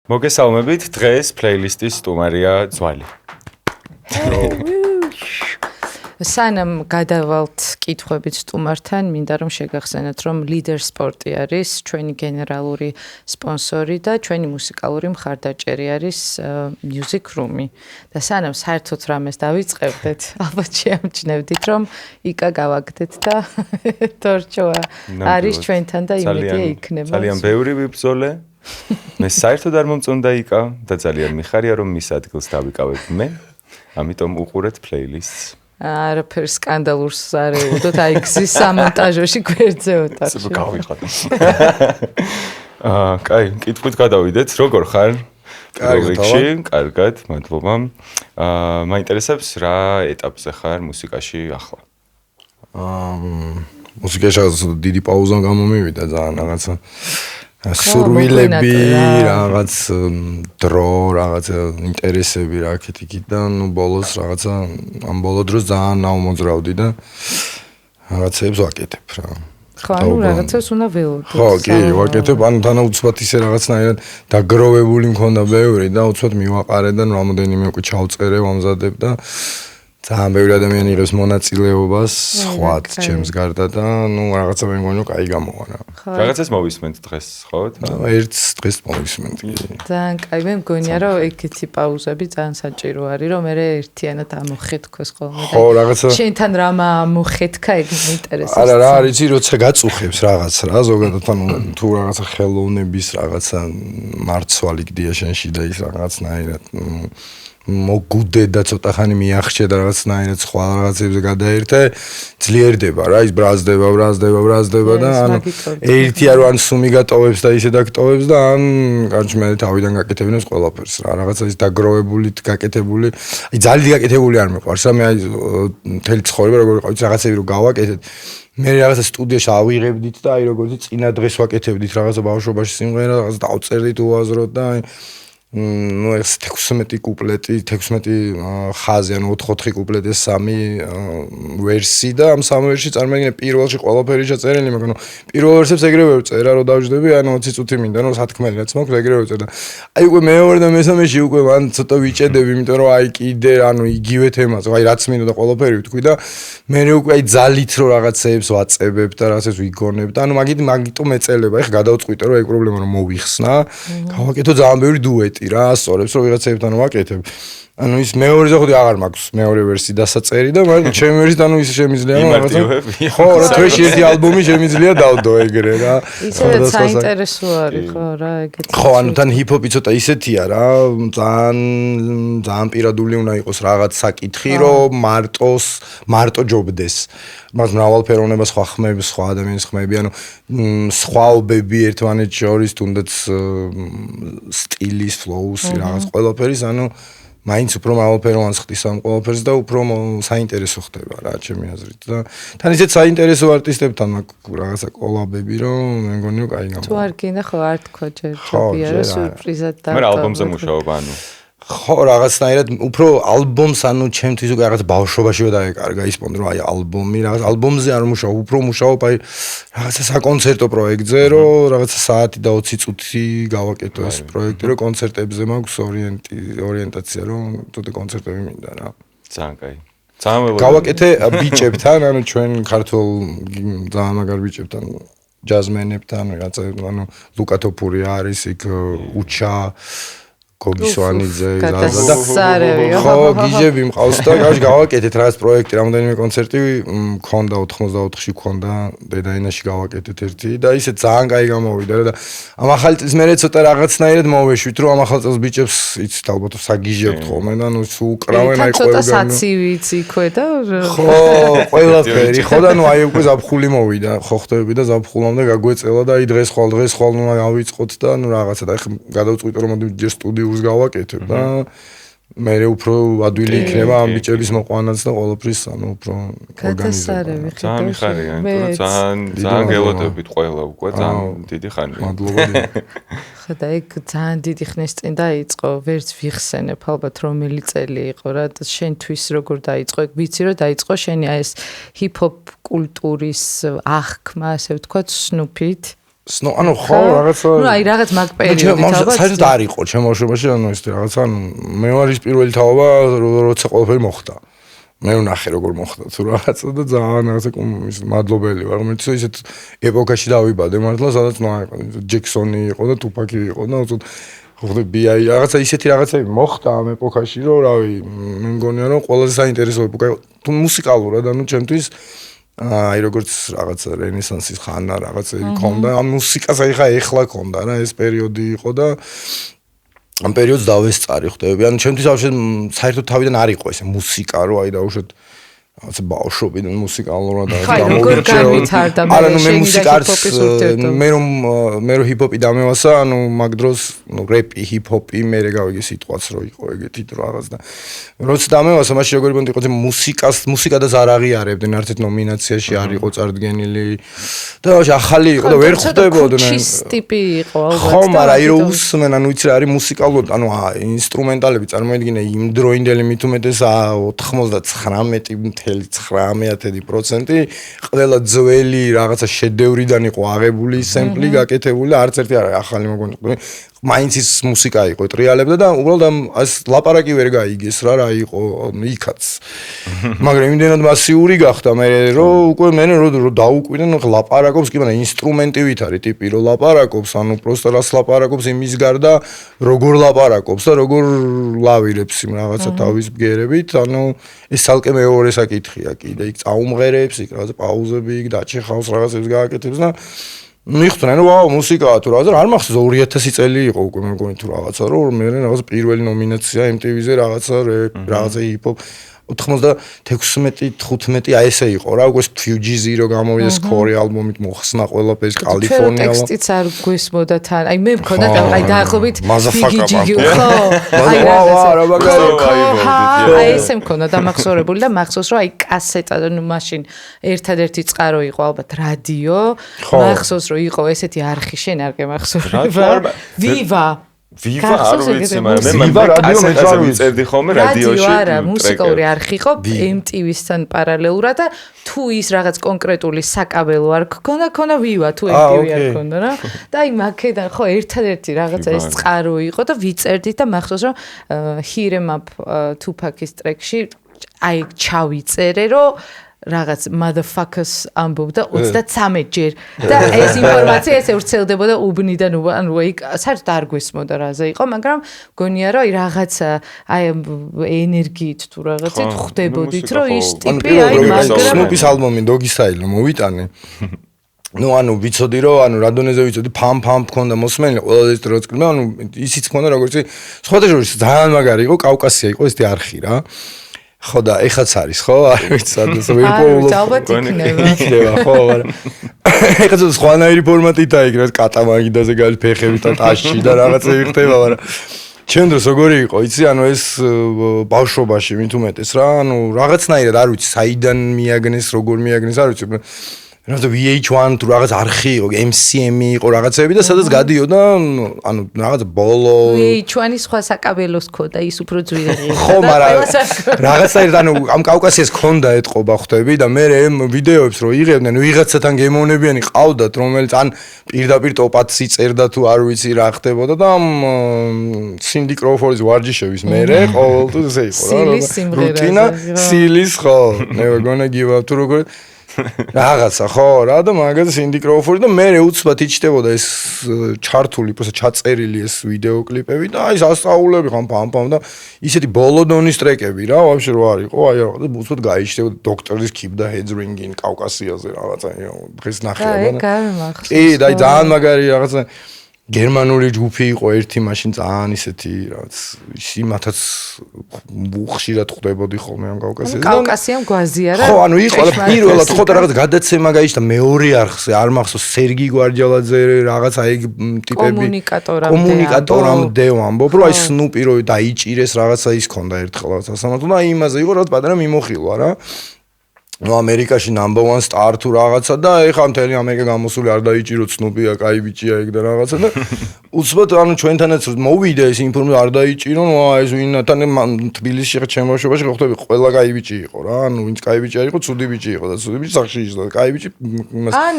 მოგესალმებით, დღეს პლეილისტის სტუმარია ძვალი. სანამ გადავალთ კითხვებით სტუმართან, მინდა რომ შეგახსენოთ, რომ Leader Sport არის ჩვენი გენერალური სპონსორი და ჩვენი მუსიკალური მხარდაჭერი არის Music Room-ი. და სანამ საერთოდ რამეს დავიწყებდეთ, ალბათ შეამჩნევდით, რომ იკა გავაგდეთ და თორჩო არის ჩვენთან და იმედია იქნება. ძალიან ბევრი ვიბრძოლე. მე საერთოდ არ მომწონდა იკა და ძალიან მიხარია რომ მის ადგილს დავიკავებ მე. ამიტომ უყურეთ პლეილისტს. არაფერ სკანდალურს არ ელოდოთ, აი გზის სამონტაჟოში გვერდზე ოთახში. გავიხატ. კაი, კითხვით გადავიდეთ, როგორ ხარ? კარგად, მადლობა. მაინტერესებს რა ეტაპზე ხარ მუსიკაში ახლა? მუსიკაში დიდი პაუზა გამომივიდა ძალიან რაღაცა სურვილები, რაღაც დრო, რაღაც ინტერესები რა ქეთიკით და ნუ ბოლოს რაღაცა ამ ბოლო დროს ძალიან ნაუმოძრავდი და რაღაცებს ვაკეთებ რა. ხო, ანუ რაღაცას უნდა ველოდოთ. ხო, კი, ვაკეთებ, ანუ თანაუცბად ისე რაღაცნაირად დაგროვებული მქონდა ბევრი და უცბად მივაყარე და რამოდენიმე უკვე ჩავწერე, ვამზადებ და ძალიან ბევრი ადამიანი იღებს მონაწილეობას, სხვად ჩემს გარდა და ნუ რაღაცა მე მგონი რომ კაი გამოვა რა. რაღაცას მოვისმენთ დღეს, ხო? ერთს დღეს მოვისმენთ. ძალიან კაი, მე მგონია რომ ეგეთი პაუზები ძალიან საჭირო არის, რომ მე ერთიანად ამოხეთქოს ხოლმე და ხო, რაღაცა შენთან რამ ამოხეთქა, ეგ მეინტერესებს. არა, რა არის, როცა გაწუხებს რაღაც რა, ზოგადად ანუ თუ რაღაცა ხელოვნების რაღაცა მარცვალი გდია შენში და ის რაღაცნაირად მოგუდე და ცოტა ხანი მიახშე და რაღაცნაირად სხვა რაღაცებზე გადაერთე, ძლიერდება რა, ის ბრაზდება და ანუ ერთი არ ან სუმი გატოვებს და ისე დაგტოვებს და ან განჩმენე თავიდან გაკეთებინებს ყველაფერს რა, რაღაცა ის დაგროვებული, გაკეთებული, აი ძალიან გაკეთებული არ მეყვარს რა, მე აი მთელი ცხოვრება როგორ ვიყავით რაღაცები რო გავაკეთეთ მე რაღაცა სტუდიაში ავიღებდით და აი როგორც წინა დღეს ვაკეთებდით რაღაცა ბავშვობაში სიმღერა, რაღაცა დავწერდით უაზროდ და აი ну ეს 16 კუპლეტი, 16 ხაზი, ანუ 4 კუპლეტი, 3 ვერსი და ამ 3 ვერსში წარმოიდგინე პირველში ყველაფერი ჩაწერილი, მაგრამ პირველ ვერსებს ეგრევე ვწერა, რომ დავждები, ანუ 20 წუთი მინდა, რომ სათქმელი რაც მაქვს, ეგრევე ვწერა და აი უკვე მეორე და მესამეში უკვე მან ცოტა ვიჭედები, იმიტომ რომ აი კიდე ანუ იგივე თემაზე, აი რაც მინდა და ყველაფერი ვთქვი და მე უკვე აი ძალით რომ რაღაცეებს ვაწებებ და რაღაცებს ვიგონებ და ანუ მაგიტომ ეწელება, ეხლა გადავწყვიტე რომ ეგ პრობლემა რომ მოვიხსნა, გავაკეთო ძალიან ბევრი დუეტი რა, სწორებს რომ ვიღაცებთან ვაკეთებ. ანუ ის მეორე ზოგი აღარ მაქვს მეორე ვერსი დასაწერი და მაგრამ ჩემი ვერსით ანუ ის შემიძლია რაღაცა. ხო, რა თვეში ერთი ალბომი შემიძლია დავდო ეგრე რა. ისედაც საინტერესო არის ხო რა ეგეთი. ხო, ანუ თან ჰიპ-ჰოპი ცოტა ისეთია რა, ძალიან პირადული უნდა იყოს რაღაც საკითხი, რომ მარტო ჯობდეს. მას მრავალფეროვნება სხვა ხმები, სხვა ადამიანის ხმები, ანუ სხვაობები ერთმანეთს შორის, თუნდაც სტილის, ფლოუს, რაღაც ყველაფერის, ანუ მაინც უფრო მრავალფეროვანს ხდის ამ ყველაფერს და უფრო საინტერესო ხდება რა ჩემი აზრით და თან ისეთ საინტერესო არტისტებთან მაქვს რაღაცა კოლაბები რომ მე მგონი რომ კაი გამოვა. თუ არ გინდა ხო არ თქვა ჯერჯერობით რა სურპრიზად და მე ალბომზე მუშაობ ანუ ხო რაღაცნაირად უფრო ალბომს ანუ ჩემთვის უკვე რაღაც ბავშვობაშივე დაეკარგა ის პონდ რომ აი ალბომი რაღაც ალბომზე არ მუშაობ უფრო მუშაობ აი რაღაცა საკონცერტო პროექტზე რომ რაღაცა საათი და 20 წუთი გავაკეთო ეს პროექტი რომ კონცერტებზე მაქვს ორიენტაცია რომ თუნდაც კონცერტები მინდა რა ძალიან კაი ძალიან გავაკეთე ბიჭებთან ანუ ჩვენ ქართულ ძალიან მაგარ ბიჭებთან ჯაზმენებთან რაღაცა ანუ ლუკა თოფური არის იქ უჩა გოგისვანიძე და ხო გიჟები მყავს და გავაკეთეთ რაღაც პროექტი რამოდენიმე კონცერტი მქონდა 84-ში მქონდა დედაინაში გავაკეთეთ ერთი და ისე ძალიან კაი გამოვიდა და ამ ახალი წელს მე ცოტა რაღაცნაირად მოვეშვით რომ ამ ახალ წელს ბიჭებს იცით ალბათ საგიჟებთ ხოლმე და ნუ უკრავენ აი ცოტა საცივიც იქვე და ხო ყველაფერი ხო და ნუ აი უკვე ზაფხული მოვიდა ხო ხტები და ზაფხულამდე გაგვეწელა და აი დღეს ხვალ ნუ ავიწყოთ და ნუ რაღაცა და ეხლა გადავწყვიტე რომ მოდი ჯერ სტუდიურს გავაკეთებ და მე უფრო ადვილი იქნება ამ ბიჭების მოყვანაც და ყველაფრის ანუ უფრო ორგანიზება. ძალიან მიხარია, იმიტომ რომ ძალიან გელოდებით ყველა უკვე ძალიან დიდი ხანია. მადლობა. ხედა ეგ ძალიან დიდი ხნის წინ დაიწყო, ვერც ვიხსენებ ალბათ რომელი წელი იყო რა და შენთვის როგორ დაიწყო, ეგ ვიცი რომ დაიწყო შენი ეს ჰიპ-ჰოპ კულტურის აღქმა, ასე ვთქვათ, სნუფით. ანუ ხო რაღაცა ნუ აი რაღაც მაგ პერიოდით ალბათ საერთოდ არ იყო ჩემ ბავშვობაში ანუ ეს რაღაცა ანუ მე ვარ ის პირველი თაობა როცა ყველაფერი მოხდა მე ვნახე როგორ მოხდა თუ რაღაცა და ძალიან რაღაცა ის მადლობელი ვარ მე ისეთ ეპოქაში დავიბადე მართლა სადაც ნუ აი ჯექსონი იყო და ტუპაკი იყო და ხდები აი რაღაცა ისეთი რაღაცები მოხდა ამ ეპოქაში რომ რავი მე მგონია რომ ყველაზე საინტერესო ეპოქა იყო თუ მუსიკალურად ანუ ჩემთვის აი როგორც რაღაცა რენესანსის ხანა რაღაცები ქონდა ამ მუსიკას აი ხა ეხლა ქონდა რა ეს პერიოდი იყო და ამ პერიოდს დავესწარი ხდები ანუ ჩემთვის საერთოდ თავიდან არ იყო ესე მუსიკა რო აი დაუშვათ რაღაცა ბავშვობიდან მუსიკალურად გამიჩნდა არა ნუ მე მუსიკას მე რომ ჰიპ-ჰოპი დამევასა ანუ მაგ დროს ნუ რეპი ჰიპ-ჰოპი მე გავიგე სიტყვაც რო იყო ეგეთი რაღაც და როცა დამევასა მაშინ როგორი მონდი იყო მუსიკა და არ აღიარებდნენ არც ერთ ნომინაციაში არ იყო წარდგენილი და ახალი იყო და ვერ ხვდებოდნენ ჩის ტიპი იყო ალბათ ხო მაგრამ აი რო უსმენ ანუ იცი რა არის მუსიკალურად ანუ ინსტრუმენტალები წარმოედგინე იმ დროინდელი მით უმეტეს 99.9% ყველა ძველი რაღაცა შედევრიდან იყო აღებული სემპლი გაკეთებული და არც ერთი არ ახალი მოგონი მაინც ის მუსიკა იყო ტრიალებდა და უბრალოდ ამ ლაპარაკი ვერ გაიგეს რა იყო იქაც მაგრამ იმდენად მასიური გახდა მე რომ უკვე მე რო დაუკვირდნენ ლაპარაკობს კი მაგრამ ინსტრუმენტივით არის ტიპი რომ ლაპარაკობს ანუ პროსტა რას ლაპარაკობს იმის გარდა როგორ ლაპარაკობს და როგორ ლავირებს იმ რაღაცა თავის ბგერებით ანუ ეს ცალკე მეორე საკითხია კიდე იქ წაუმღერებს იქ რაღაცა პაუზები იქ დაჭეხავს რაღაცებს გააკეთებს და მიხდნენ რომ ვაუ მუსიკაა თუ რაღაცა არ მახსოვს 2000 წელი იყო უკვე მე მგონი თუ რაღაცა რომ მე რაღაცა პირველი ნომინაცია MTV-ზე რაღაცა ჰიპ-ჰოპ 96-15 აი ესე იყო რა უკვე Fugees-ი რო გამოვიდა სკორი ალბომით მოხსნა ყველაფერი კალიფორნია ტექსტიც არ გვესმოდა თან აი მე მქონდა აი დაახლოებით ბიგი ხო აი ესე მქონდა დამახსოვრებული და მახსოვს რომ აი კასეტა და ნუ მაშინ ერთადერთი წყარო იყო ალბათ რადიო მახსოვს რომ იყო ესეთი არხი შენ არ გემახსოვრება ვივა არ ვიცი მაგრამ მე რადიო მეწარ ვიწერდი ხოლმე რადიოში არა მუსიკალური არხი იყო MTV-სთან პარალელურად და თუ ის რაღაც კონკრეტული საკაბელო არ გქონდა ვივა თუ MTV არ გქონდა რა და აი მაგედან ხო ერთადერთი რაღაცა ეს წყარო იყო და ვიწერდით და მახსოვს რომ Hit 'em Up Tupac-ის ტრეკში აი ჩავიწერე რომ რაღაც motherfuckers ამბობდა 33 ჯერ და ეს ინფორმაცია ესე ვრცელდებოდა უბნიდან ანუ აი საერთოდ არ გვესმოდა რაზე იყო მაგრამ გონია რომ აი რაღაცა აი ენერგიით თუ რაღაცით ხვდებოდით რომ ის ტიპი აი მაგრამ Snoop-ის ალბომი Doggy Style მოვიტანე ну ანუ ვიცოდი რომ ანუ რადონეზე ვიცოდი ფამ მქონდა მოსმენილი ყველაზე დროც კი ანუ ისიც მქონდა როგორც სხვადასხვა ძალიან მაგარი იყო კავკასია იყო ესეთი არხი რა ხო და ეხაც არის ხო არ ვიცი სადაც ალბათ იქნება ხო მაგრამ ეხაც სხვანაირი ფორმატით აიგრეთ კატამაგიდაზე გალის ფეხებით და ტაშში და რაღაცები ხდება მაგრამ ჩემ დროს როგორი იყო იცი ანუ ეს ბავშვობაში მით უმეტეს რა ანუ რაღაცნაირად არ ვიცი საიდან მიაგნეს როგორ მიაგნეს არ ვიცი რაღაცა VH1 თუ რაღაც არხი იყო MCM იყო რაღაცები და სადაც გადიოდა ანუ რაღაცა ბოლო VH1-ის სხვა საკაბელოს ქოდა ის უფრო ძვირი ხო მაგრამ რაღაცაირად ანუ ამ კავკასიას ქონდა ეთყობა ხვდები და მე ვიდეოებს რო იღებდნენ ვიღაცათან გემოვნებიანი ყავდათ რომელიც ან პირდაპირ ტოპად წერდა თუ არ ვიცი რა ხდებოდა და ამ Cindy Crawford-ის ვარჯიშების მერე ყოველთვის ესე იყო რა რუტინა სილის ხო never gonna give up თუ როგორ რაღაცა ხო რა და მაგაზე Cindy Crawford და მე უცბად იჩნდებოდა ეს ჩართული პროსა ჩაწერილი ეს ვიდეო კლიპები და აი სასწაულები ხან პამ და ისეთი ბოლო დონის ტრეკები რა ვაფშე რო არ იყო აი რა უცბად გაიჩნდებოდა დოქტორის Keep the Heads Ringing კავკასიაზე რაღაცა დღეს ნახევა კი და ძალიან მაგარი რაღაცა გერმანული ჯგუფი იყო ერთი მაშინ ძალიან ისეთი რაც იმათაც ხშირად ხვდებოდი ხოლმე ამ კავკასიაზე. კავკასიამ გვაზია რა. ხო, ანუ იყო პირველად ხო და რაღაც გადაცემა გაიშთა მეორე არხზე, არ მახსოვს სერგი გვარდიოლაძე რაღაცა ეგ ტიპები კომუნიკატორამდე ამბობ, რომ აი სნუპი რო დაიჭირეს რაღაცა ის ქონდა ერთხელ რაღაცა სამართლა და აი იმაზე იყო რაღაც პატარა მიმოხილვა რა. ნუ ამერიკაში number 1 star თუ რაღაცა და ეხლა მთელი ამერიკა გამოსული არ დაიჭირო ცნობია, კაი ბიჭია ეგ და რაღაცა და უცბად ანუ ჩვენთანაც მოვიდა ეს ინფორმაცია არ დაიჭირო, ნუ ეს ვინათან თბილისში ხა ჩემ ბავშვობაში ხვდები ყველა კაი ბიჭი იყო რა, ანუ ვინც კაი ბიჭი არ იყო, ცუდი ბიჭი იყო და ცუდი ბიჭი სახში იჯდა, კაი ბიჭი იმას ან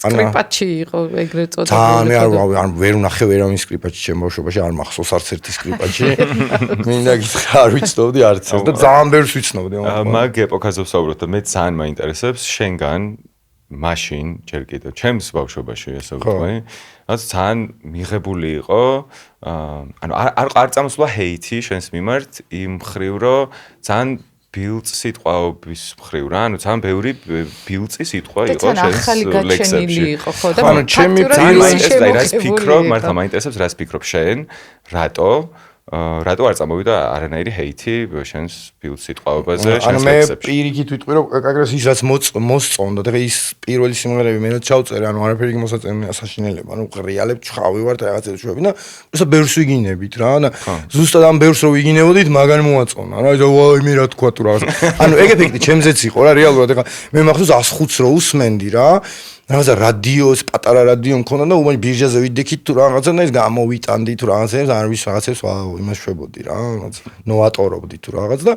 სკრიპტაში იყო ეგრეთ წოდებული. ან ვერ ვნახე ვერავინ სკრიპტში ჩემ ბავშვობაში არ მახსოვს არც ერთი სკრიპტში. მინდა გითხრა არ ვიცნობდი არც ეს და ძალიან ბევრს ვიცნობდი. მაგ ეპოქაზე ვსაუბრობ და მე ძალიან მაინტერესებს შენგან მაშინ ჯერ კიდევ ჩემს ბავშვობაში ესე ვთქვი. რაც ძალიან მიღებული იყო ანუ არ წამოსულა ჰეითი შენს მიმართ იმ ხრივ რომ ძალიან ბილწ სიტყვაობის მხრივ რა, ანუ ძალიან ბევრი ბილწი სიტყვა იყო შენს ლექსებში. ანუ ჩემი რას ფიქრობ, მართლა მაინტერესებს რას ფიქრობ შენ, რატო არ წამოვიდა არანაირი ჰეითი შენს ბილწ სიტყვაობაზე შენს ლექსებში. ანუ მე პირიქით ვიტყვი რომ კაკრას ის რაც მოსწონდა, და ის პირველი სიმღერები მე რაც ჩავწერე, ანუ არაფერი მოსაწონია საშინელება, ანუ რეალებ ჩხავი ვარ რაღაცებს შევები და უბრალოდ ბევრს ვიგინებით რა და ზუსტად ამ ბევრს რო ვიგინებოდით, მაგან მოაწონა რა, ვაი მე რა თქვა თუ რაღაცა. ანუ ეგ ეფექტი ჩემზეც იყო რა, რეალურად ეხლა მე მახსოვს 105-ს რო usmendi რა. რაღაცა რადიოს, პატარა რადიო მქონდა და უმალ ბირჟაზე ვიდექით თუ რაღაცა და ის გამოვიტანდი თუ რაღაცებს, არ ვის რაღაცებს იმას შვებოდი რა, რაღაც ნოვატორობდი თუ რაღაც და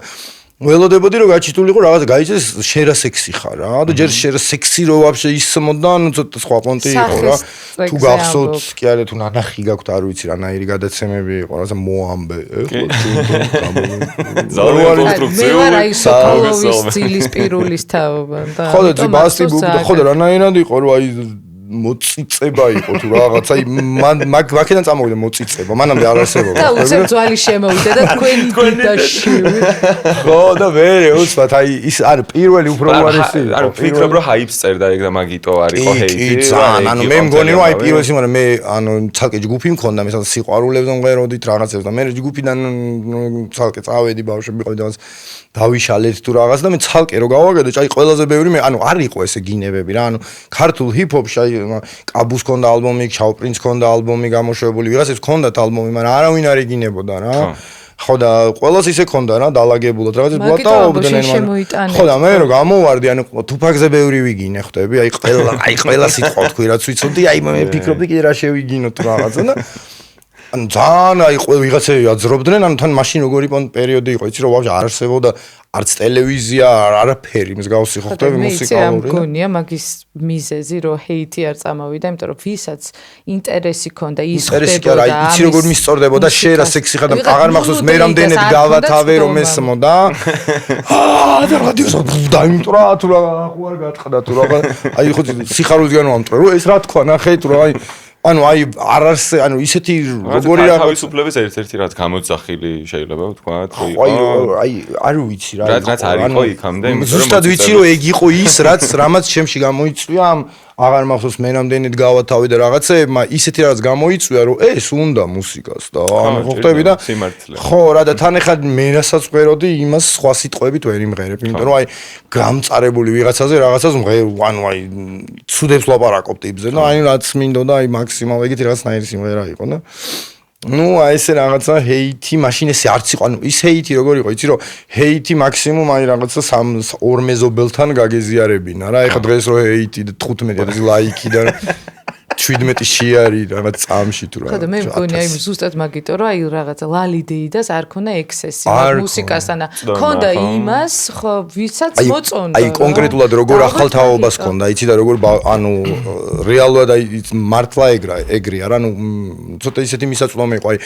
ველოდებოდი რომ გაჩიტული იყო რაღაცა გაიწეს შერა სექსი ხარ რა და ჯერ შერა სექსი რო ვაფშე ისმოდა, ანუ ცოტა სხვა პონტი იყო რა. თუ გახსოვთ, კი არა თუ ნანახი გაქვთ, არ ვიცი რანაირი გადაცემები იყო, რაღაცა მოამბე, ეხლა ზალოვარი ინსტრუქცია. მე ვარ აი სოკოლოვის ძილის პირულის თაობა და ხო და ბასტი ბუბდა, ხო და რანაირად იყო რომ აი მოწიწება იყო თუ რაღაც აი მაგიდან წამოვიდა მოწიწება მანამდე არ არსებობდა და უცებ ძვალი შემოვიდა და თქვენი დიდაში ხო და ვერე უცბად აი ის არ პირველი უფრო უარესი არ ვფიქრობ რომ ჰაიპს წერდა ეგ და მაგიტო არ იყო ჰეიტი ძალიან ანუ მე მგონი რომ აი პირველი სიმღერა მე ანუ ცალკე ჯგუფი მქონდა მე სადაც სიყვარულებზე მღეროდით რაღაცებს და მე ჯგუფიდან ცალკე წავედი ბავშვები მიყავდა რაღაც დავიშალეთ თუ რაღაც და მე ცალკე რო გავაგედო აი ყველაზე ბევრი მე ანუ არ იყო ესე გინებები რა ანუ ქართულ ჰიპ-ჰოპში აი კაბუს ქონდა ალბომი, ჩაუპრინს ქონდა ალბომი გამოშვებული, ვიღაცებს ქონდათ ალბომი, მაგრამ არავინ არ იგინებოდა რა. ხო და ყველას ისე ქონდა რა, დაალაგებულად რაღაცა ბატაობდნენ მაგრამ. ხო და მე რო გამოვარდი, ანუ თუფაგზე ბევრი ვიგინე ხვდები, აი ყველა სიტყვა თქვი რაც ვიცოდი, აი მე ფიქრობდი კიდე რა შევიგინო თუ რაღაცა და ანუ ძალიან აი ვიღაცები აძრობდნენ, ანუ თან მაშინ როგორი პერიოდი იყო, იცი რომ ვაფშე არ არსებობდა არც ტელევიზია, არაფერი მსგავსი ხო ხდები მუსიკალური. მე მგონია მაგის მიზეზი რომ ჰეითი არ წამოვიდა, იმიტომ რომ ვისაც ინტერესი ქონდა ის ხდებოდა. აი იცი როგორ მისწორდებოდა შერა სექსი ხა და აღარ მახსოვს მე რამდენად გავათავე რომ ესმოდა. და რადიოს დაიმტრა თუ რა ხوار გაწყდა თუ რა აი ხო სიხარულისგან ვამტრე რომ ეს რა თქვა ნახე თუ რა აი ანუ აი არ არის ანუ ისეთი როგორი რა თავისუფლების ერთ-ერთი რაც გამოძახილი შეიძლება ვთქვა ხო აი არ ვიცი რა რაც არ იყო იქამდე ზუსტად ვიცი რომ ეგ იყო ის რაც რამაც ჩემში გამოიწვია ამ აღარ მახსოვს მე რამდენად გავათავე და რაღაცეებმა ისეთი რაღაც გამოიწვია რომ ეს უნდა მუსიკას და ანუ ხო ხტები და ხო რა და თან ეხლა მე რასაც ვღეროდი იმას სხვა სიტყვებით ვერ იმღერებ იმიტომ რომ აი გამწარებული ვიღაცაზე რაღაცას ანუ აი ცუდებს ლაპარაკობ ტიპზე და აი რაც მინდოდა აი მაქსიმალ ეგეთი რაღაცნაირი სიმღერა იყო და ну აი ესე რაღაცა ჰეითი მაშინ ესე არც იყო ანუ ის ჰეითი როგორ იყო იცი რომ ჰეითი მაქსიმუმ აი რაღაცა 2 მეზობელთან გაგეზიარებინა რა ეხა დღეს რო ჰეითი 15 ლაიქი და 17 შეარი რაღაც წამში თუ რა ხო და მე მგონი აი ზუსტად მაგიტო რომ აი რაღაცა ლალიდეიდას არ ქონდა ექსესი მუსიკასთან ქონდა იმას ხო ვისაც მოწონდა აი კონკრეტულად როგორ ახალთაობას ქონდა იცი და როგორ ანუ რეალურად აი მართლა ეგრეა რა ანუ ცოტა ისეთი მისაწვდომი იყო აი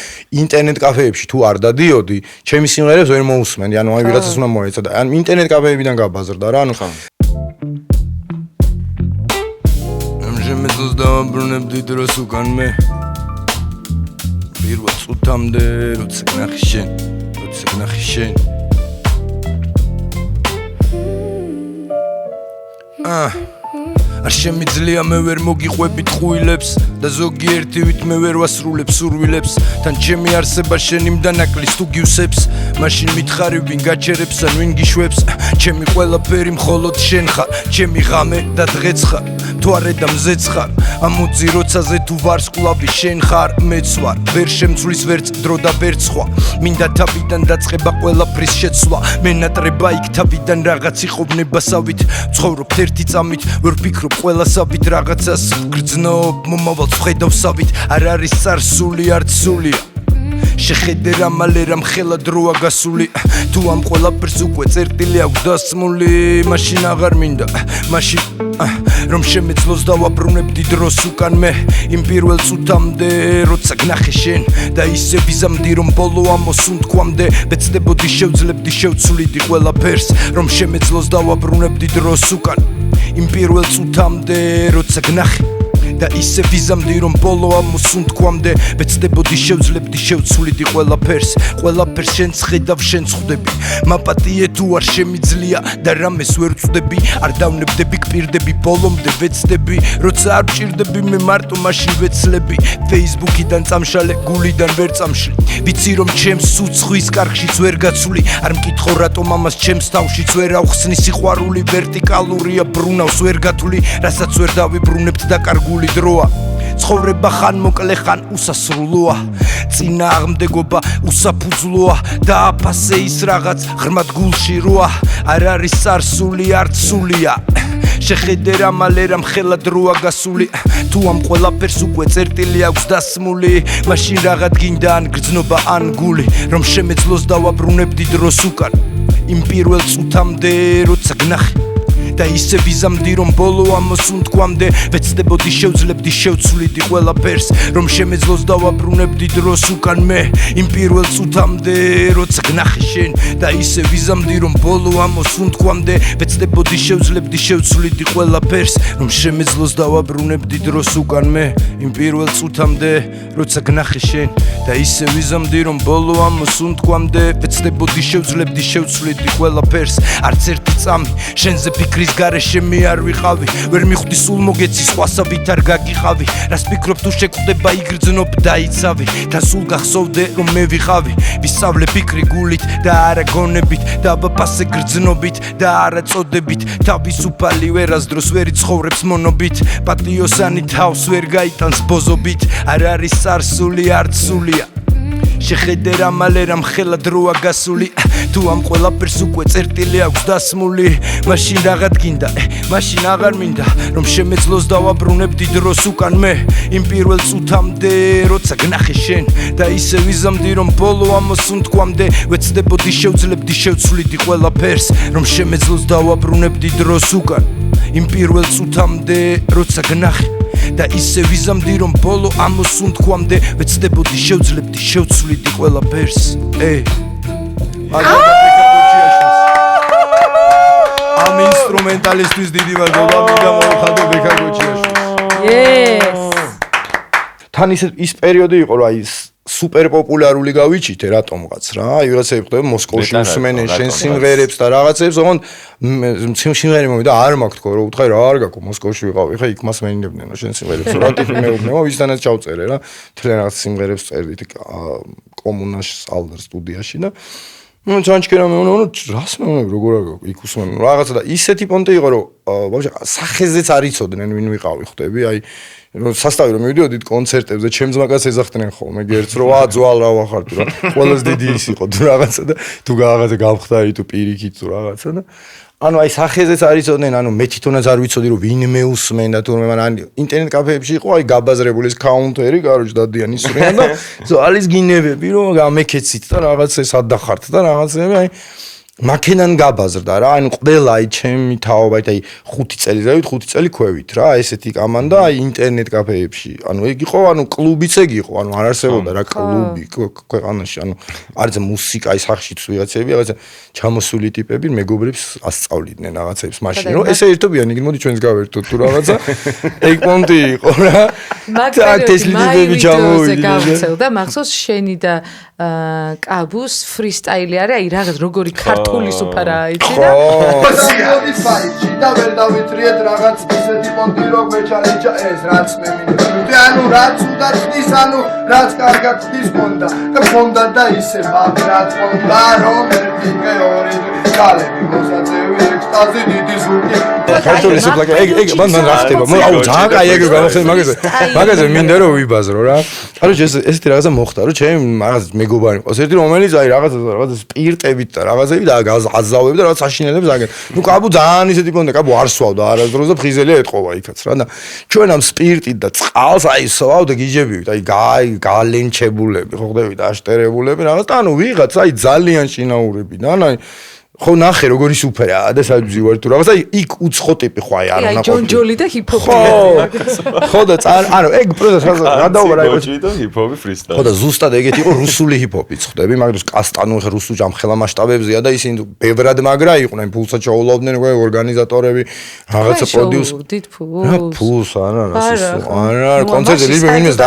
ინტერნეტ კაფეებში თუ არ დადიოდი ჩემი სიმღერებს ვერ მოусმენდი ანუ აი ვიღაცას უნდა მოეცა და ან ინტერნეტ კაფეებიდან გაბაზრდა რა ანუ მეზოს დავაბრუნებდი დროს უკან მე პირველ წუთამდე როცა ნახე შენ არ შემიძლია მე ვერ მოგიყვებით ხუილებს და ზოგიერთივით მე ვერ ვასრულებ სურვილებს თან ჩემი არსება შენიმდა ნაკლის თუ გივსებს მაშინ მითხარი ვინ გაჩერებს ან ვინ გიშვებს ჩემი ყველაფერი მხოლოდ შენ ხარ ჩემი ღამე და დღეც ხარ თუ არ და მზეც ხარ ამოძი როცაზე თუ ვარსკვლავი შენ ხარ მეც ვარ ვერ შემცვლის ვერც დრო და ვერც სხვა მინდა თავიდან დაწყება ყველაფრის შეცვლა მენატრება იქ თავიდან რაღაც იყოფნებასავით ცხოვრობ ერთი წამით ვერ ვფიქრობ ყველასავით რაღაცას გრძნობ მომავალს ვხედავსავით არ არის წარსული არც სულია შეხედე რა მალე რა მხელა დროა გასული თუ ამ ყველაფერს უკვე წერტილი აქვს დასმული მაშინ აღარ მინდა მაშინ რომ შემეძლოს დავაბრუნებდი დროს უკან მე იმ პირველ წუთამდე როცა გნახე შენ და ისე ვიზამდი რომ ბოლო ამოსუნთქვამდე ვეცდებოდი შევძლებდი შევცვლიდი ყველაფერს რომ შემეძლოს დავაბრუნებდი დროს უკან იმ პირველ წუთამდე როცა გნახე და ისე ვიზამდი რომ ბოლო ამოსუნთქვამდე ვეცდებოდი შევძლებდი შევცვლიდი ყველაფერს შენ ხედავ შენ ხვდები მაპატიე თუ არ შემიძლია და რამეს ვერ ვწდები არ დავნებდები გპირდები ბოლომდე ვეცდები როცა არ ვჭირდები მე მარტო მაშინ ვეცლები Facebook-იდან წამშალე გულიდან ვერ წამშლი ვიცი რომ ჩემს უცხვის კარხშიც ვერ გაცვლი არ მკითხო რატომ ამას ჩემს თავშიც ვერ ავხსნი სიყვარული ვერტიკალურია ბრუნავს ვერ გათვლი რასაც ვერ დავიბრუნებთ და კარგული დროა ცხოვრება ხან მოკლე ხან უსასრულოა წინააღმდეგობა უსაფუძვლოა და აფასე ის რაღაც ღრმად გულში როა არ არის წარსული არც სულია შეხედე რა მალე რა მხელა დროა გასული თუ ამ ყველაფერს უკვე წერტილი აქვს დასმული მაშინ რაღაც გინდა ან გრძნობა ან გული რომ შემეძლოს დავაბრუნებდი დროს უკან იმ პირველ წუთამდე როცა გნახე და ისე ვიზამდი რომ ბოლო ამოსუნთქვამდე ვეცდებოდი შევძლებდი შევცვლიდი ყველაფერს რომ შემეძლოს დავაბრუნებდი დროს უკან მე იმ პირველ წუთამდე როცა გნახე შენ და ისე ვიზამდი რომ ბოლო ამოსუნთქვამდე ვეცდებოდი შევძლებდი შევცვლიდი ყველაფერს რომ შემეძლოს დავაბრუნებდი დროს უკან მე იმ პირველ წუთამდე როცა გნახე შენ და ისე ვიზამდი რომ ბოლო ამოსუნთქვამდე ვეცდებოდი შევძლებდი შევცვლიდი ყველაფერს არც ერთი წამი შენზე ფიქრი გარეშე მე არ ვიყავი ვერ მიხვდი სულ მოგეცი სხვასავით არ გაგიყავი რას ფიქრობ თუ შეგხვდება იგრძნობ დაიცავი და სულ გახსოვდე რომ მე ვიყავი ვისწავლე ფიქრი გულით და არა გონებით და აბაფასე გრძნობით და არა წოდებით თავისუფალი ვერასდროს ვერ იცხოვრებს მონობით პატიოსანი თავს ვერ გაიტანს ბოზობით არ არის წარსული არც სულია შეხედე რა მალე რა მხელა დროა გასული თუ ამ ყველაფერს უკვე წერტილი აქვს დასმული მაშინ რაღაც გინდა მაშინ აღარ მინდა რომ შემეძლოს დავაბრუნებდი დროს უკან მე იმ პირველ წუთამდე როცა გნახე შენ და ისე ვიზამდი რომ ბოლო ამოსუნთქვამდე ვეცდებოდი შევძლებდი შევცვლიდი ყველაფერს რომ შემეძლოს დავაბრუნებდი დროს უკან იმ პირველ წუთამდე როცა გნახე და ისე ვიზამდი რომ ბოლო ამოსუნთქვამდე ვეცდებოდი შევძლებდი შევცვლიდი ყველაფერს ამ ინსტრუმენტალისტვის დიდი ვარდობა მინდა მოვხადო ბექა გოჩიაშვილს თან ის პერიოდი იყო რა ის სუპერ პოპულარული გავიჩითე რატომღაც რა აი ვიღაცები ხდება მოსკოვში უსმენენ შენ სიმღერებს და რაღაცებს ოღონდ სიმღერები მომიდა არ მაქვს თქო რა უთხარი რა არ გაქვს მოსკოვში ვიყავი ხა იქ მას მეინდებდნენ შენ სიმღერებს რა ტიპი მეუბნება ვისთანაც ჩავწერე რა თლიან რაღაც სიმღერებს წერდით კომუნაში ალდერ სტუდიაში და ну ჩანჩკერა მეუბნება რას მეუბნება როგორ არ გაქვს იქ უსმენ რაღაცა და ისეთი პონტი იყო რომ ბავშვი სახეზეც არ იცოდნენ ვინ ვიყავი ხდები აი სასტავი რომ მივიდოდით კონცერტებზე ჩემს მაგას ეძახდნენ ხოლმე გერც რომ ძვალ რა ვახარ თუ რა ყველას დიდი ის იყო თუ რაღაცა და თუ რაღაცა გავხდარი თუ პირიქით თუ რაღაცა და ანუ აი სახეზეც არ იცოდნენ ანუ მე თვითონაც არ ვიცოდი რომ ვინ მეუსმენ და თურმე მაგრამ ინტერნეტ კაფეებში იყო აი გაბაზრებული ეს კაუნტერი კაროჩ დადიან ისვრიან და ზალის გინებები რომ გამეკეცით და რაღაცა სადახართ და რაღაცები აი მაქენან გაბაზრდა რა ანუ ყველა აი ჩემი თაობა აი 5 წელი ზავით 5 წელი ქვევით რა ესეთი კამანდა აი ინტერნეტ კაფეებში ანუ ეგ იყო ანუ კლუბიც ეგ იყო ანუ არ არსებობდა რა კლუბი ქვეყანაში ანუ არც მუსიკაის სახშიც ვიღაცები რაღაცა ჩამოსული ტიპები მეგობრებს ასწავლიდნენ რაღაცებს მაშინ რომ ესე ერთობიან იგი მოდი ჩვენს გავერთოთ თუ რაღაცა ეგ პონტი იყო რა მაგალითად გავცელდა მახსოვს შენი და კაბუს ფრისტაილი არის აი რაღაც როგორი ქართული ფულის უფარაა იცი და მოდის ფაიში და ვერ დავითრიეთ რაღაც ისეთი პონტი რომ მეჩარეჭა ეს რაც მე მინდა ანუ რაც უნდა ხდის ანუ რაც კარგად ხდის პონდა და პონდა და ისე მაგრამ პონდა რომ ერთი ორი კალები მოსაწევი ექსტაზი დიდი ზურგი ქართული სოფლაკი ეგ მან რა ხდება აუ ძალიან კაი ეგ გამახსენე მაგაზე მინდა რომ ვიბაზრო რა კაროჩე ესეთი რაღაცა მოხდა რომ ჩემ რაღაც მეგობარი ყავს ერთი რომელიც აი რაღაცა სპირტებით და რაღაცები და აზავები და რაღაც საშინელებს აგენ ნუ კაბუ ძალიან ისეთი კონდა კაბუ არ სვავდა არასდროს და ფხიზელია ეთყობა იქაც რა და ჩვენ ამ სპირტით და წყალს აი სვავ და გიჯებივით აი გალენჩებულები ხო ხდებით აშტერებულები რაღაც და ანუ ვიღაც აი ძალიან შინაურებიდან აი ხო ნახე როგორი სუფერაა და საძი ვარ თუ რაღაც აი იქ უცხო ტიპი ხო აი არ უნდა ჯონ ჯოლი და ჰიპ-ჰოპი ხო და ანუ ეგ პროცესი რა დაუბრა აი ჯი და ჰიპ-ჰოპი ფრისტაილი ხო და ზუსტად ეგეთი იყო რუსული ჰიპ-ჰოპით ხდები მაგრამ კასტანუ ხე რუსულ ჯამხელა მასშტაბებზია და ისინი ბევრად მაგრა იყვნენ ფულსაც ჩაულობდნენ უკვე ორგანიზატორები რაღაცა პროდიუსერით ფულს არა კონცერტები ვინმეს და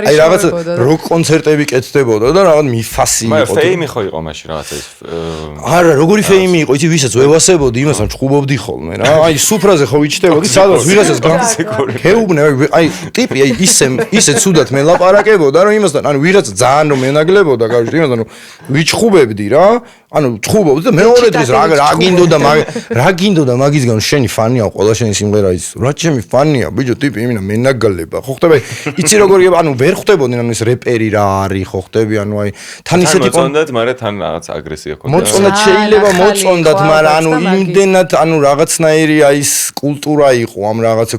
აი რაღაცა როკ კონცერტები კეთდებოდა და რაღაც მიფასი იყო მაგრამ ფეიმი ხო იყო მაშინ რაღაცა ის არა როგორი ფეიმი იყო იცი ვისაც ვევასებოდი იმასთან ჩხუბობდი ხოლმე რა აი სუფრაზე ხო ვიჩნდებოდი სადაც ვიღაცას გეუბნე აი ტიპი აი ისე ცუდად მელაპარაკებოდა რომ იმასთან ანუ ვიღაცა ძალიან რომ მენაგლებოდა გავიშ იმასთან რომ ვიჩხუბებდი რა ანუ ჩხუბობდი და მეორე დღეს რა გინდოდა მაგისგან შენი ფანია ყველა შენი სიმღერა ის რა ჩემი ფანია ბიჭო ტიპი იმინა მენაგალება ხო ხტები იცი როგორია ანუ ვერ ხვდებოდნენ ანუ ეს რეპერი რა არის ხო ხტები ანუ აი თან ისეთი მოწონდათ მაგრამ თან რაღაც აგრესია ქონდა მოწონდათ შეიძლება მოწონდათ მაგრამ ანუ იმდენად ანუ რაღაცნაირი აი ეს კულტურა იყო ამ რაღაცა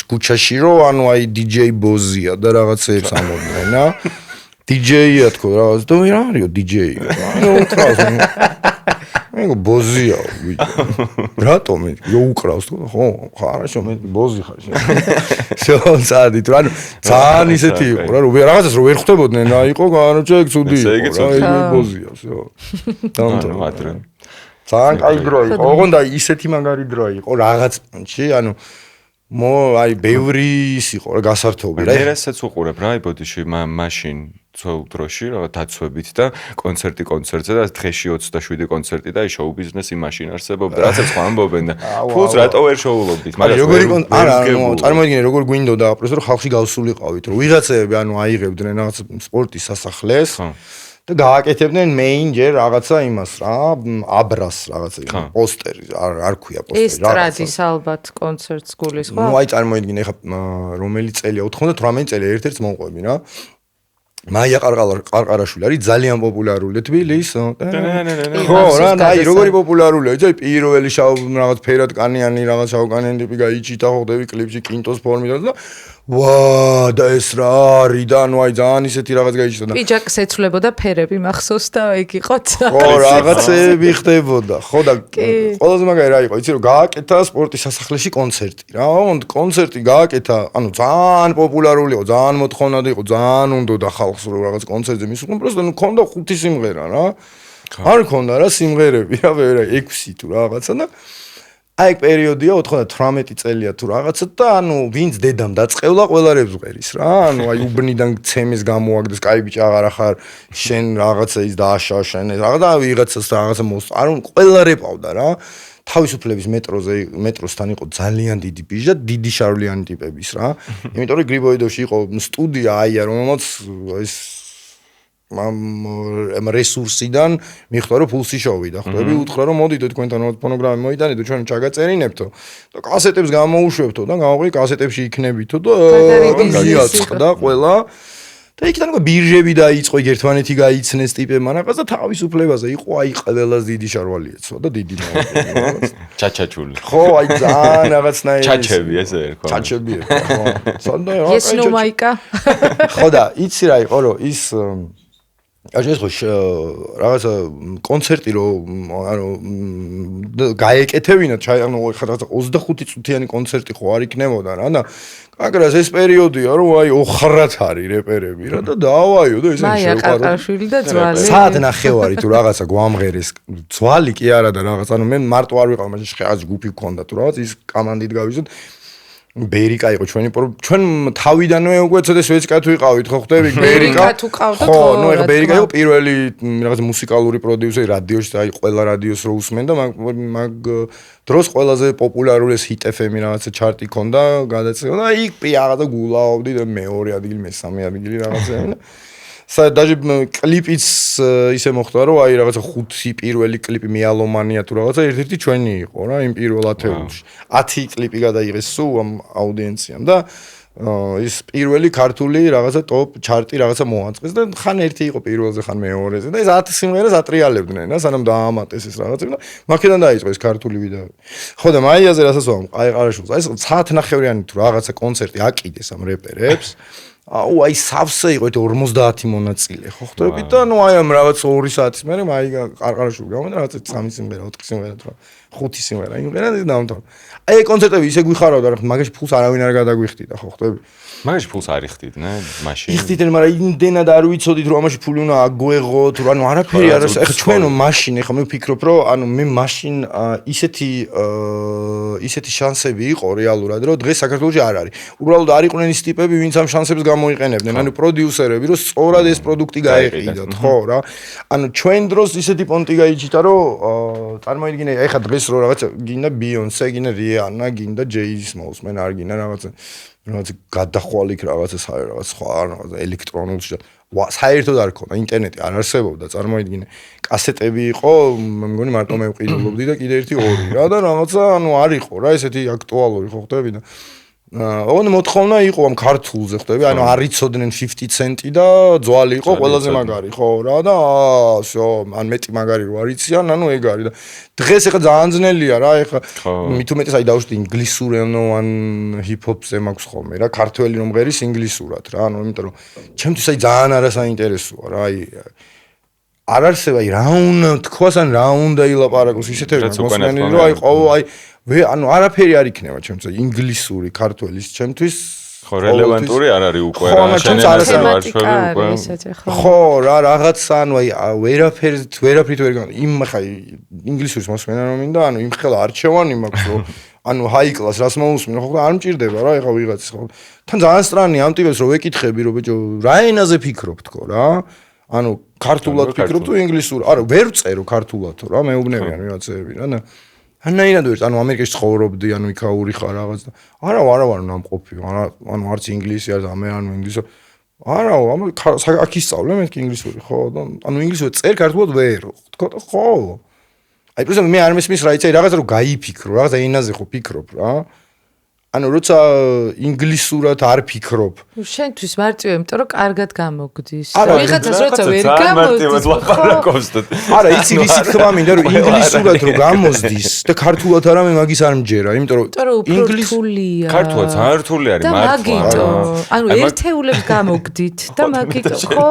ქუჩაში რომ ანუ აი DJ ბოზია და რაღაცეებს ამოდნენ რა DJ-ია თქო რაღაც და რა არისო DJ-ი ანუ უკრავს მეგო ბოზია ბიჭო რატომ უკრავს ხო ხარაშო მე ბოზი ხარ შენ სადი თუ ანუ ძალიან ისეთი იყო რა რაღაცას რო ვერ ხვდებოდნენ რა იყო განაჩე ეგ ცუდი იყო რა ეგ ბოზია всё დამტო ძალიან კაი დრო იყო ოღონდ აი ისეთი მაგარი დრო იყო რაღაც პონჩი ანუ აი ბევრი ის იყო რა გასართობი რა ერასაც უყურებ რა აი ბოდიში მაშინ ძველ დროში რა დაცვებით და კონცერტზე და დღეში 27 კონცერტი და აი შოუ ბიზნესი მაშინ არსებობდა რასაც ხო ამბობენ და ფულს რატო ვერ შოულობდით მაგრამ როგორი არა წარმოიდგინე როგორ გვინდოდა აპრეს რომ ხალხი გავსულიყავით რომ ვიღაცები ანუ აიღებდნენ რაღაც სპორტის სასახლეს და გააკეთებდნენ მეინ ჯერ რაღაცა იმას რა აბრას რაღაცა პოსტერი არ ქვია პოსტერი ესტრადის ალბათ კონცერტს გულისხმობ ნუ აი წარმოიდგინე ხა რომელი წელია 98 წელი ერთ-ერთი მომყვები რა მაია ყარყარაშვილი არის ძალიან პოპულარული თბილის ხო რა აი როგორი პოპულარულია იცი პირველი შავ რაღაც ფერად კანიანი რაღაც შავკანიანი ტიპი გაიჩიტა ხო ხდები კლიპში კინტოს ფორმიდან და ვა და ეს რა არის და ნუ აი ძალიან ისეთი რაღაც გაიჩიტა და პიჯაკს ეცვლებოდა ფერები მახსოვს და ეგ იყო ხო რაღაცები ხდებოდა ხო და ყველაზე მაგარი რა იყო იცი რომ გააკეთა სპორტის სასახლეში კონცერტი რა კონცერტი გააკეთა ანუ ძალიან პოპულარული იყო ძალიან მოთხოვნადი იყო ძალიან უნდოდა ხალხს რომ რაღაც კონცერტზე მისულიყო პროსტა ნუ ქონდა 5 სიმღერა რა არ ქონდა რა სიმღერები რა ვერა 6 თუ რაღაცა და აი პერიოდია 98 წელია თუ რაღაცა და ანუ ვინც დედამ დაწყევლა ყველარებს ვღერის რა ანუ აი უბნიდან ცემეს გამოაგდეს კაი ბიჭი აღარა ხარ შენ რაღაცა ის დააშაშენ რაღაც და ვიღაცას რაღაცა არ ყველა რეპავდა რა თავისუფლების მეტროსთან იყო ძალიან დიდი ბიჟა დიდი შარვლიანი ტიპების რა იმიტომ რომ გრიბოიდოვში იყო სტუდია აია რომელმაც ეს ამ რესურსიდან მიხვდა რომ ფულსი შოვიდა ხტები უთხრა რომ მოდიდო თქვენთან ფონოგრამი მოიტანეთო ჩვენ ჩაგაწერინებთო და კასეტებს გამოუშვებთო და გამოვიყრი კასეტებში იქნებითო და გაიაწყდა ყველა და იქიდან უკვე ბირჟები დაიწყო ერთმანეთი გაიცნეს ტიპებმა რაღაც და თავისუფლებაზე იყო აი ყველას დიდი შარვალი ეცვა და დიდი მოვა ჩაჩაჩული ხო აი ძალიან რაღაცნაირი ჩაჩები ესე ერქვა ჩაჩები ხო სანდა ეს ნუ მაიკა ხო და იცი რა იყო რომ ის ეს ხო რაღაცა კონცერტი რომ ანუ გაეკეთებინათ ანუ რაღაცა 25 წუთიანი კონცერტი ხო არ იქნებოდა რა და კაკრას ეს პერიოდია რომ აი ოხრად არის რეპერები რა და დავაიო და ისინი მაია ყარყარაშვილი და ძვალი საათ ნახევარი თუ რაღაცა გვამღერეს ძვალი კი არა და რაღაც ანუ მე მარტო არ ვიყავ მაშინ რაღაც ჯგუფი გქონდა თუ რაღაც ის კამანდით გავიზოთ ბერიკა იყო ჩვენ თავიდანვე უკვე ცოტა სვეცკა თუ იყავით ხო ხვდები ბერიკა თუ ყავდათ ხო ნუ ეხა ბერიკა იყო პირველი რაღაც მუსიკალური პროდიუსერი რადიოში და აი ყველა რადიოს რო უსმენ და მაგ დროს ყველაზე პოპულარული ეს Hit FM-ი რაღაცა ჩარტი ქონდა გადაწყვეტა და იქ რაღაცა გულაობდი და მეორე ადგილი მესამე ადგილი რაღაცა даже კლიპიც ისე მოხდა რომ აი რაღაცა 5 პირველი კლიპი მეალომანია თუ რაღაცა ერთ-ერთი ჩვენი იყო რა იმ პირველ ათეულში 10 კლიპი გადაიღეს სულ ამ აუდიენციამ და ის პირველი ქართული რაღაცა ტოპ ჩარტი რაღაცა მოაწყეს და ხან ერთი იყო პირველზე ხან მეორეზე და ეს 10 სიმღერას ატრიალებდნენ და სანამ დაამატეს ეს რაღაცა და მაქედან დაიწყო ეს ქართული ვიდეო ხო და მაიაზე რასაც ვამ აი ყარაშულს აი საათნახევრიანი თუ რაღაცა კონცერტი აკიდეს ამ რეპერებს აუ აი სავსე იყო 50 მონაწილე ხო ხვდები და ნუ აი ამ რაღაც 2 საათის მერე აი ყარყარაშული გამოდა რაღაც 3 სიმღერა 4 სიმღერა თუ 5 სიმღერა იმღერა და დამთავრდა აი კონცერტები ისე გვიხარავდა რა მაგაში ფულს არავინ არ გადაგვიხდიდა ხო ხვდები მაგაში ფულს არ იხდიდნენ მაშინ იხდიდნენ მაგრამ იმდენად არ ვიცოდით რომ ამაში ფული უნდა აგვეღოთ თუ ანუ არაფერი არ არის ეხლა ჩვენო მაშინ ეხლა მე ვფიქრობ რომ ანუ მე მაშინ ისეთი შანსები იყო რეალურად რომ დღეს საქართველოში არ არის უბრალოდ არ იყვნენ ის ტიპები ვინც ამ შანსებს გამოიყენებდნენ ანუ პროდიუსერები რომ სწორად ეს პროდუქტი გაეყიდათ ხო რა ანუ ჩვენ დროს ისეთი პონტი გაიჭიტა რომ წარმოიდგინე ეხლა დღეს რო რაღაცა გინდა ბიონსე გინდა რიანა გინდა ჯეიზის მოусმენ არ გინდა რაღაცა გადახვალ იქ რაღაცა სხვა რაღაცა ელექტრონულში საერთოდ არ ქონა ინტერნეტი არ არსებობდა წარმოიდგინე კასეტები იყო მე მგონი მარტო მე ვყიდულობდი და კიდე 1-2 რა და რაღაცა ანუ არ იყო რა ესეთი აქტუალური ხო ხვდები და ოღონდ მოთხოვნა იყო ამ ქართულზე ხვდები ანუ არ იცოდნენ 50 ცენტი და ძვალი იყო ყველაზე მაგარი ხო რა და всё ან მეტი მაგარი რო არ იციან ანუ ეგ არის და დღეს ეხა ძალიან ძნელია რა ეხა მით უმეტეს აი დავუშვით ინგლისურენოვან ჰიპ-ჰოპზე მაქვს ხოლმე რა ქართველი რომ ღერის ინგლისურად რა ანუ იმიტომ რომ ჩემთვის აი ძალიან არასაინტერესოა რა აი არ არსება აი რა უნდა თქვას ან რა უნდა ილაპარაკოს ისეთები მოსმენი რომ აი ყოველ აი ანუ არაფერი არ იქნება ჩემთვის ინგლისური ქართველის ჩემთვის ხო რელევანტური არ არის უკვე რა თემატიკა არის ესეთი ხო რა რაღაცა ანუ აი ვერაფერით ვერ იმ ხა ინგლისურის მოსმენა რომ მინდა ანუ იმ ხელა არჩევანი მაქვს რომ ანუ ჰაი კლას რას მოусმინო ხო არ მჭირდება რა ეხა ვიღაცის ხო თან ძალიან სტრანია ამ ტიპებს რომ ვეკითხები რომ ბიჭო რა ენაზე ფიქრობ თქო რა ანუ ქართულად ფიქრობ თუ ინგლისურად არა ვერ წერო ქართულად რა მეუბნებიან ვიღაცები რა და ანაირად ვერ ანუ ამერიკაში ცხოვრობდი ანუ იქაური ხარ რაღაც და არა ვარ ნამყოფი ანუ არც ინგლისი არც ამერიკანო ინგლისი არა აქ ისწავლე მეთქი ინგლისური ხო და ანუ ინგლისურად წერ ქართულად ვერ თქო ხო აი პრინციპი მე არ მესმის რა იცი რაღაც რო გაიფიქრო რაღაც ენაზე ხო ფიქრობ რა ანუ როცა ინგლისურად არ ფიქრობ შენთვის მარტივია იმიტომ რომ კარგად გამოგდის ვიღაცას როცა ვერ გამოსდის არა იცი ვისი თქმა მინდა რომ ინგლისურად რო გამოსდის და ქართულად არა მე მაგის არ მჯერა იმიტომ რომ ინგლისურია ქართულად ძალიან რთული არის მართლა ანუ ერთეულებს გამოგდით და მაგიტო ხო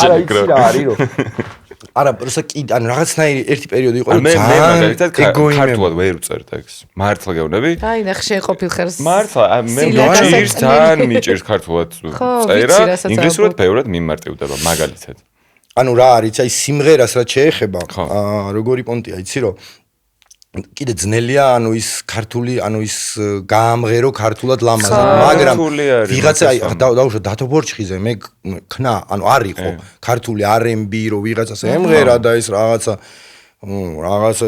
არა იცი რა არის რომ არა პროსა კიდე ანუ რაღაცნაირი ერთი პერიოდი იყო მე მაგალითად ქართულად ვერ ვწერ ტექსტს მართლა გეუბნები აი ნახე შენ ყოფილ ხერს მართლა მე მჭირს თან მიჭირს ქართულად წერა ინგლისურად ბევრად მიმარტივდება მაგალითად ანუ რა არის აი სიმღერას რაც შეეხება როგორი პონტია იცი რომ კიდე ძნელია ანუ ის ქართული ანუ ის გაამღერო ქართულად ლამაზად მაგრამ ვიღაცა აი დაუშვა დათო ბორჩხიზე მე ქნა ანუ არ იყო ქართული R&B რო ვიღაცას ემღერა და ის რაღაცა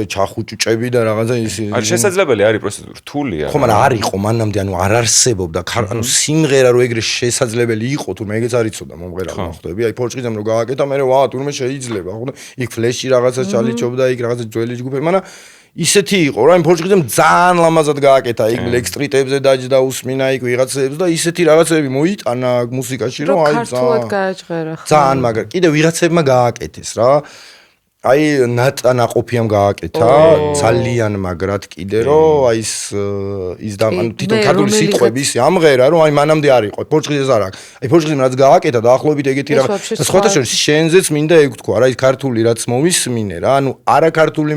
ჩახუჭუჭები და რაღაცა ის არ შესაძლებელი არის პროცესი რთულია ხო მაგრამ არ იყო მანამდე ანუ არ არსებობდა ანუ სიმღერა რო ეგრე შესაძლებელი იყო თუ მეგეც არ იცოდა მომღერალმა ხვდები აი ბორჩხიზემ რო გააკეთა მე ვა თურმე შეიძლება ხო და იქ ფლეში რაღაცა ჩალიჭობდა იქ რაღაცა ძველი ჯგუფები მაგრამ ისეთი იყო რა იმ ბორჩხიზემ ძალიან ლამაზად გააკეთა იქ Black Street-ებზე დაჯდა უსმინა იქ ვიღაცებს და ისეთი რაღაცები მოიტანა მუსიკაში რომ აი ძალიან მაგრამ კიდე ვიღაცებმა გააკეთეს რა აი ნატანაყოფიამ გააკეთა ძალიან მაგრად კიდე რომ აი ის და ანუ თვითონ ქართული სიტყვების ამღერა რომ აი მანამდე არ იყო ბორჩხიზეს არ აქვს აი ბორჩხიზემ რაც გააკეთა დაახლოებით ეგეთი რა და სხვათა შორის შენზეც მინდა ეგ თქვა რა ის ქართული რაც მოვისმინე რა ანუ არა ქართული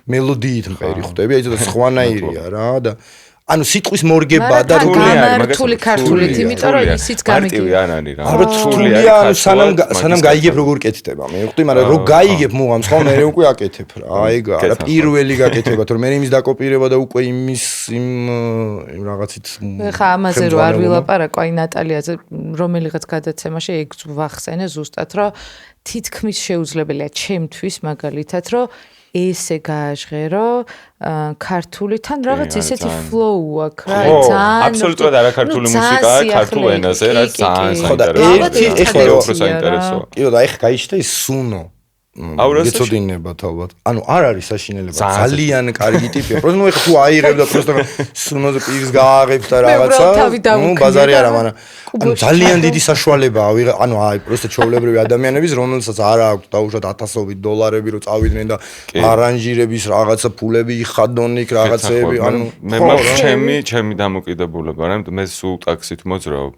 მელოდიით მყერი ხვდები აი ცოტა სხვანაირია რა და ანუ სიტყვის მორგება და გამართული ქართულით, იმიტომ რომ ისიც მარტივი არ არის რა. ალბათ რთულია, ანუ სანამ გაიგებ როგორ კეთდება. მე ვხვდი, მაგრამ რო გაიგებ მუღამს ხო მე უკვე აკეთებ რა. აი რა პირველი გაკეთება, თორე მე იმის დაკოპირება და უკვე იმის იმ რაღაცით ხა ამაზე რო არ ვილაპარაკო, აი ნატალიაზე რომელიღაც გადაცემაში ეგ ვახსენე ზუსტად, რომ თითქმის შეუძლებელია ჩემთვის მაგალითად, რომ ესე გააჟღერო ქართულითან რაღაც ესეთი flow აქვს რა ძალიან აბსოლუტურად არაქართული მუსიკაა ქართულ ენაზე რა ძალიან საინტერესოა. კი და ეხ გაიჩნდა ის სუნო გეწოდინებათ ალბათ. ანუ არ არის საშინელება. ძალიან კარგი ტიპია. პროსტო ნუ ეხა თუ აიღებ და პროსტო სუნოზე პირს გააღებ და რაღაცა. ნუ ბაზარი არა, მაგრამ ანუ ძალიან დიდი საშუალებაა. ანუ აი პროსტო ჩოვლებრივი ადამიანების, რომელსაც არ აქვს დაუშვათ $1000 რომ წავიდნენ და არანჟირების რაღაცა ფულები იხადონ იქ რაღაცეები. ანუ მე ჩემი დამოკიდებულება, მაგრამ მე სულ ტაქსით მოძრაობ.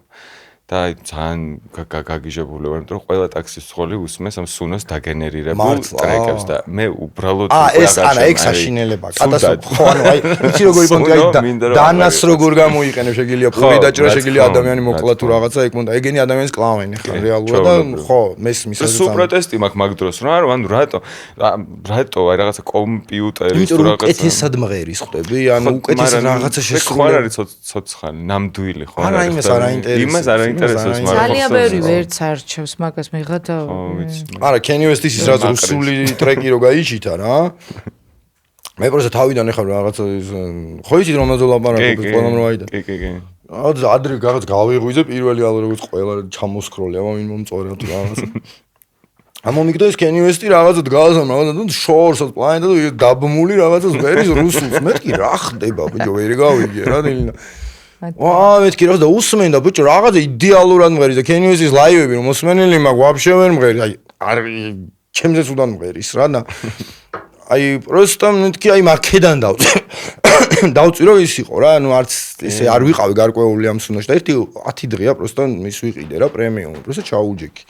და ძალიან გაგიჟებულება, იმიტომ რომ ყველა ტაქსის ცხოველი უსმენს ამ სუნოს დაგენერირებულ ტრეკებს და მე უბრალოდ ეს არა ეგ საშინელება, კატასტროფა. ხო, ანუ აი იცი როგორი პონტი დანას როგორ გამოიყენებ, შეგიძლია პური დაჭრა, შეგიძლია ადამიანი მოკლა თუ რაღაცა ეგ მონდა. ეგენი ადამიანის კლავენი ხარ რეალურად და ხო, მესმის ეს სულ პროტესტი მაქვს მაგ დროს რა, ანუ რატო აი რაღაცა კომპიუტერის თუ რაღაცა უკეთესად მღერის ხვდები, ანუ უკეთეს რაღაცა შესრულება. ხო არ არის ცოცხალი, ნამდვილი ხო არა იმას არ აინტერესებს. იმას არ აინტერესებს, მაგრამ ძალიან ბევრი ვერც არჩევს მაგას მიღადა. არა, Kanye West-ის ის რაც რუსული ტრეკი რო გაიჩიტა რა. მე პროსტო თავიდან ეხლა რაღაცა ხო იცით რომ ამაზე ლაპარაკობ ყველამ რო აიდა. კი. ადრე რაღაც გავიღვიძე პირველი ალბათ როგორც ყველა ჩამოსკროლი, აბა ვინ მომწორე თუ რაღაცა. ამომიგდო ეს Kanye West-ი რაღაცა დგას ამ რაღაცა შორს პლანეტა და დაბმული რაღაცას ვერის რუსულს. მეთქი რა ხდება ბიჭო ვერ გავიგე რა დილინა. ვაა მეთქი რა და უსმენ და ბიჭო რაღაცა იდეალურად მღერის და Kanye West-ის ლაივები რომ მოსმენელი მაგ ვაფშე ვერ მღერის. აი არ ჩემზე სუდან მღერის რა და აი პროსტო მეთქი აი მაქედან დავწი რომ ის იყო რა ანუ არც ესე არ ვიყავი გარკვეული ამ სუნოში და ერთი 10 დღეა პროსტო მის ვიყიდე რა პრემიუმი პროსტო ჩაუჯექი.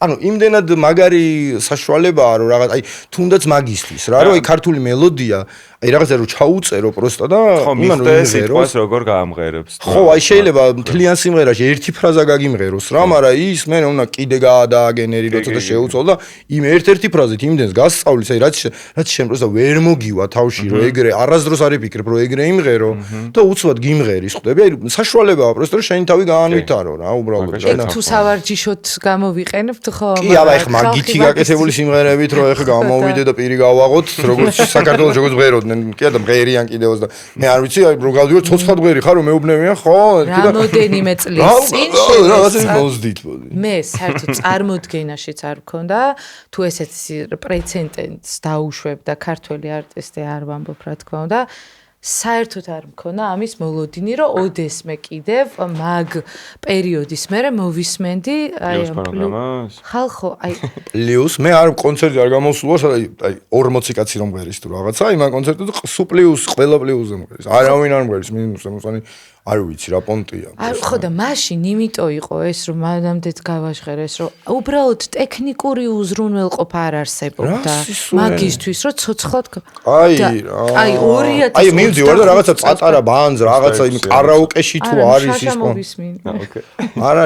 ანუ იმდენად მაგარი საშუალებაა რომ რაღაც აი თუნდაც მაგისთვის რა რომ აი ქართული მელოდია აი რაღაცა რომ ჩაუწერო პროსტო და იმან რომ იმღეროს როგორ გაამღერებს ხო აი შეიძლება მთლიან სიმღერაში ერთი ფრაზა გაგიმღეროს რა მაგრამ ის მე უნდა კიდე გაადაგენერირო ცოტა შეუწოლ და იმ ერთ-ერთი ფრაზით იმდენს გასწავლის აი რაც შენ პროსტო ვერ მოგივა თავში რომ ეგრე არასდროს არ იფიქრებ რომ ეგრე იმღერო და უცბად გიმღერის ხვდები აი საშუალებაა პროსტო რომ შენი თავი გაანვითარო რა უბრალოდ რა თუ სავარჯიშოთ გამოვიყენებთ ხო კი აბა ეხ მაგითი გაკეთებული სიმღერებით რომ ეხ გამოვიდე და პირი გავაღოთ როგორც საქართველოს როგორც მღეროდნენ კი და მღერიან კიდევაც და მე არ ვიცი აი რო გავდივარ ცოცხლად მღერი ხარ რომ მეუბნებიან ხო რამოდენიმე წლის წინ შევეცდით მე საერთოდ წარმოდგენაშიც არ მქონდა თუ ესეც პრეცედენტს დაუშვებ და ქართველი არტისტი არ ვამბობ რა თქმა უნდა საერთოდ არ მქონა ამის მოლოდინი რომ ოდესმე კიდევ მაგ პერიოდის მერე მოვისმენდი აი პროგრამას ხალხო აი პლუს მე არ კონცერტი არ გამოსულა აი 40 კაცი რომ მღერის თუ რაღაცა აი მაგ კონცერტზე სუ პლუს ყველა პლუსზე მღერის არავინ არ მღერის მინუსზე არ ვიცი რა პონტია არ ხო და მაშინ იმიტომ იყო ეს რომ მანამდეც გავაჟღერე ეს რომ უბრალოდ ტექნიკური უზრუნველყოფა არ არსებობდა მაგისთვის რომ ცოცხლად აი 2000 აი მივდივარ და რაღაცა პატარა ბანძ რაღაცა იმ კარაოკეში თუ არის ის არა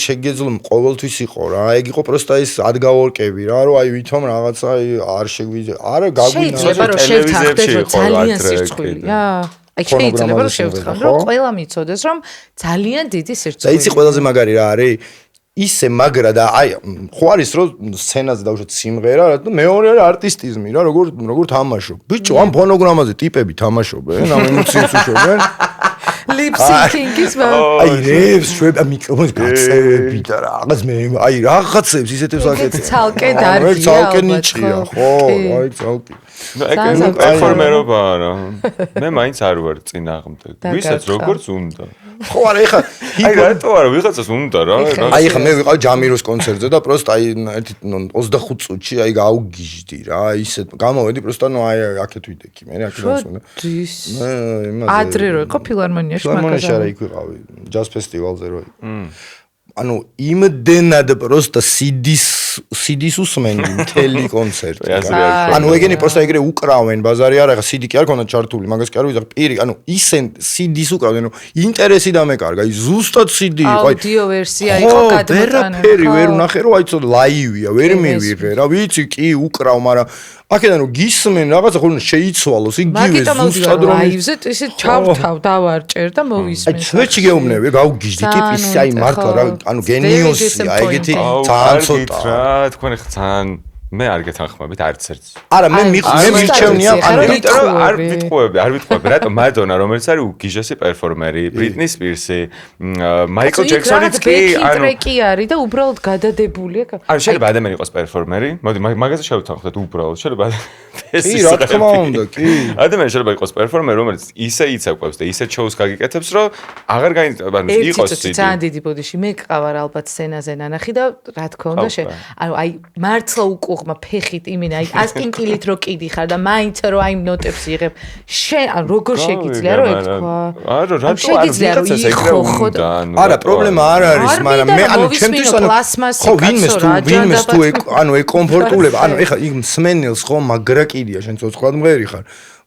შეგეძლო ყოველთვის იყო რა ეგ იყო პროსტა ის ადგაორკები რა რომ აი ვითომ რაღაცა არ შეგვიძლია არა გაგვინა ტელევიზიაში ძალიან სირცხვილია აი შეიძლება რომ შევთხარ რომ ყველა მიცოდეს რომ ძალიან დიდი სირცხვილია და იცი ყველაზე მაგარი რა არის ისე მაგრა და აი ხო არის რომ სცენაზე დავუშვათ სიმღერა და მეორე არის არტისტიზმი რა როგორ თამაშობ ბიჭო ამ ფონოგრამაზე ტიპები თამაშობენ ამ ემოციებს უშვებენ lip syncing-ის აი რევს შვება მიკროფონს გაწევები და რაღაც მე აი რაღაცებს ისეთებს აკეთებ ცალკე დარგია ცალკე ნიჭია ხო აი ცალკე ეგ პერფორმერობაა რა მე მაინც არ ვარ წინააღმდეგ ვისაც როგორც უნდა ხო არა ეხა აი რატო არა ვიღაცას უნდა რა აი ეხა მე ვიყავ ჯამიროს კონცერტზე და პროსტ აი ერთი 25 წუთში აი გავგიჟდი რა ისე გამოვედი პროსტ ანუ აი აქეთ ვიდექი მე აქეთ დავსვენა ადრე რო იყო ფილარმონიაში მაგაზე არა იქ ვიყავი ჯაზ ფესტივალზე რო ანუ იმდენად პროსტ CD-ს CD-ს უსმენდი მთელი კონცერტი. აზრი არ ქონდა. ანუ ეგენი პროსტა ეგრე უკრავენ ბაზარი არა, ხა CD კი არ ქონდა ჩართული, მაგას კი არ ვიზახ პირი, ანუ ისენ CD-ს უკრავდნენ, ინტერესი დამეკარგა, აი ზუსტად CD იყო, აი აუდიო ვერსია იყო გადმოტანილი. ვერაფერი ვერ ვნახე, რომ აი ცოტა ლაივია, ვერ მივიღე რა, ვიცი, კი უკრავ, მაგრამ აქედან რომ გისმენ რაღაცა ხოლმე შეიცვალოს, იგივე ზუსტად რომ ლაივზე ისე ჩავთავ დავარჭერ და მოვისმენ. აი სვეჩი გეუბნები, გავგიჟდი ტიპის, აი მართლა რა, ანუ გენიოსია, ეგეთი ძალიან ცოტა. რა, თქვენ ხა ძალიან მე არ გეთანხმებით არც ერთს. არა, მე მირჩევნია, ანუ არ ვიტყუები, რატომ მადონა, რომელიც არის უგიჟესი პერფორმერი, ბრიტნი სპირსი, მაიკლ ჯექსონიც კი, ანუ ტრეკი არის და უბრალოდ გადადებულია. ანუ შეიძლება ადამიანი იყოს პერფორმერი, მოდი მაგაზე შევთანხმდეთ უბრალოდ, შეიძლება ეს კი, რა თქმა უნდა, კი. ადამიანი შეიძლება იყოს პერფორმერი, რომელიც ისე იცეკვებს და ისე შოუს გაგიკეთებს, რომ აღარ იყოს ციტი. ძალიან დიდი ბოდიში მე ყავარ ალბათ სცენაზე ნანახი და რა თქმა უნდა ანუ აი მართლა უკუღმა ფეხით იმინა აი ასკინკილით რო კიდი ხარ და მაინც რო აი ნოტებს იღებ შენ ან როგორ შეგიძლია რომ ეგ თქვა არა რატო არ ვიცი ეგრე უნდა არა პრობლემა არ არის მაგრამ მე ანუ ჩემთვის ანუ ხო ვინმეს თუ ანუ ეგ კომფორტულება ანუ ეხლა იქ მსმენელს ხო მაგრა კიდია შენ ცოცხლად მღერი ხარ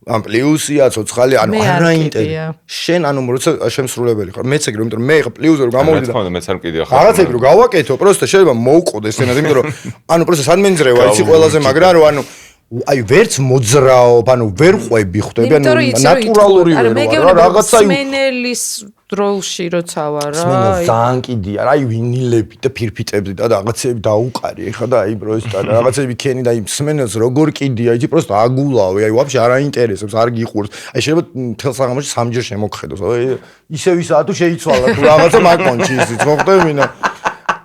ან პლუსია ცოცხალი ანუ არა ინტერი შენ ანუ როცა შემსრულებელი ხარ მეც ეგრე იმიტომ რომ მე ხა პლუსზე რომ გამოვიდი და მეც არ მყიდია ხარ რაღაცები რომ გავაკეთო პროსტა შეიძლება მოუყოდე სცენაზე იმიტომ რომ ანუ პროსტა სადმენძრევა იცი ყველაზე მაგრა რომ ანუ აი ვერც მოძრაობ ანუ ვერ ყვები ხვდები ანუ ნატურალური ვერა რაღაცა სმენელის დროლში როცა ვარ რა აი ძალიან კიდია რა აი ვინილები და ფირფიტები და რაღაცები დაუყარი ეხლა და აი პროსტა რაღაცები ქენი და აი სმენელს როგორ კიდია იცი პროსტა აგულავე აი ვაფშე არ აინტერესებს არ გიყურს აი შეიძლება თელ საღამოში სამჯერ შემოგხედოს აი ისე ვისაა თუ შეიცვალა თუ რაღაცა მაგონჩი ისიც მოხდები ნა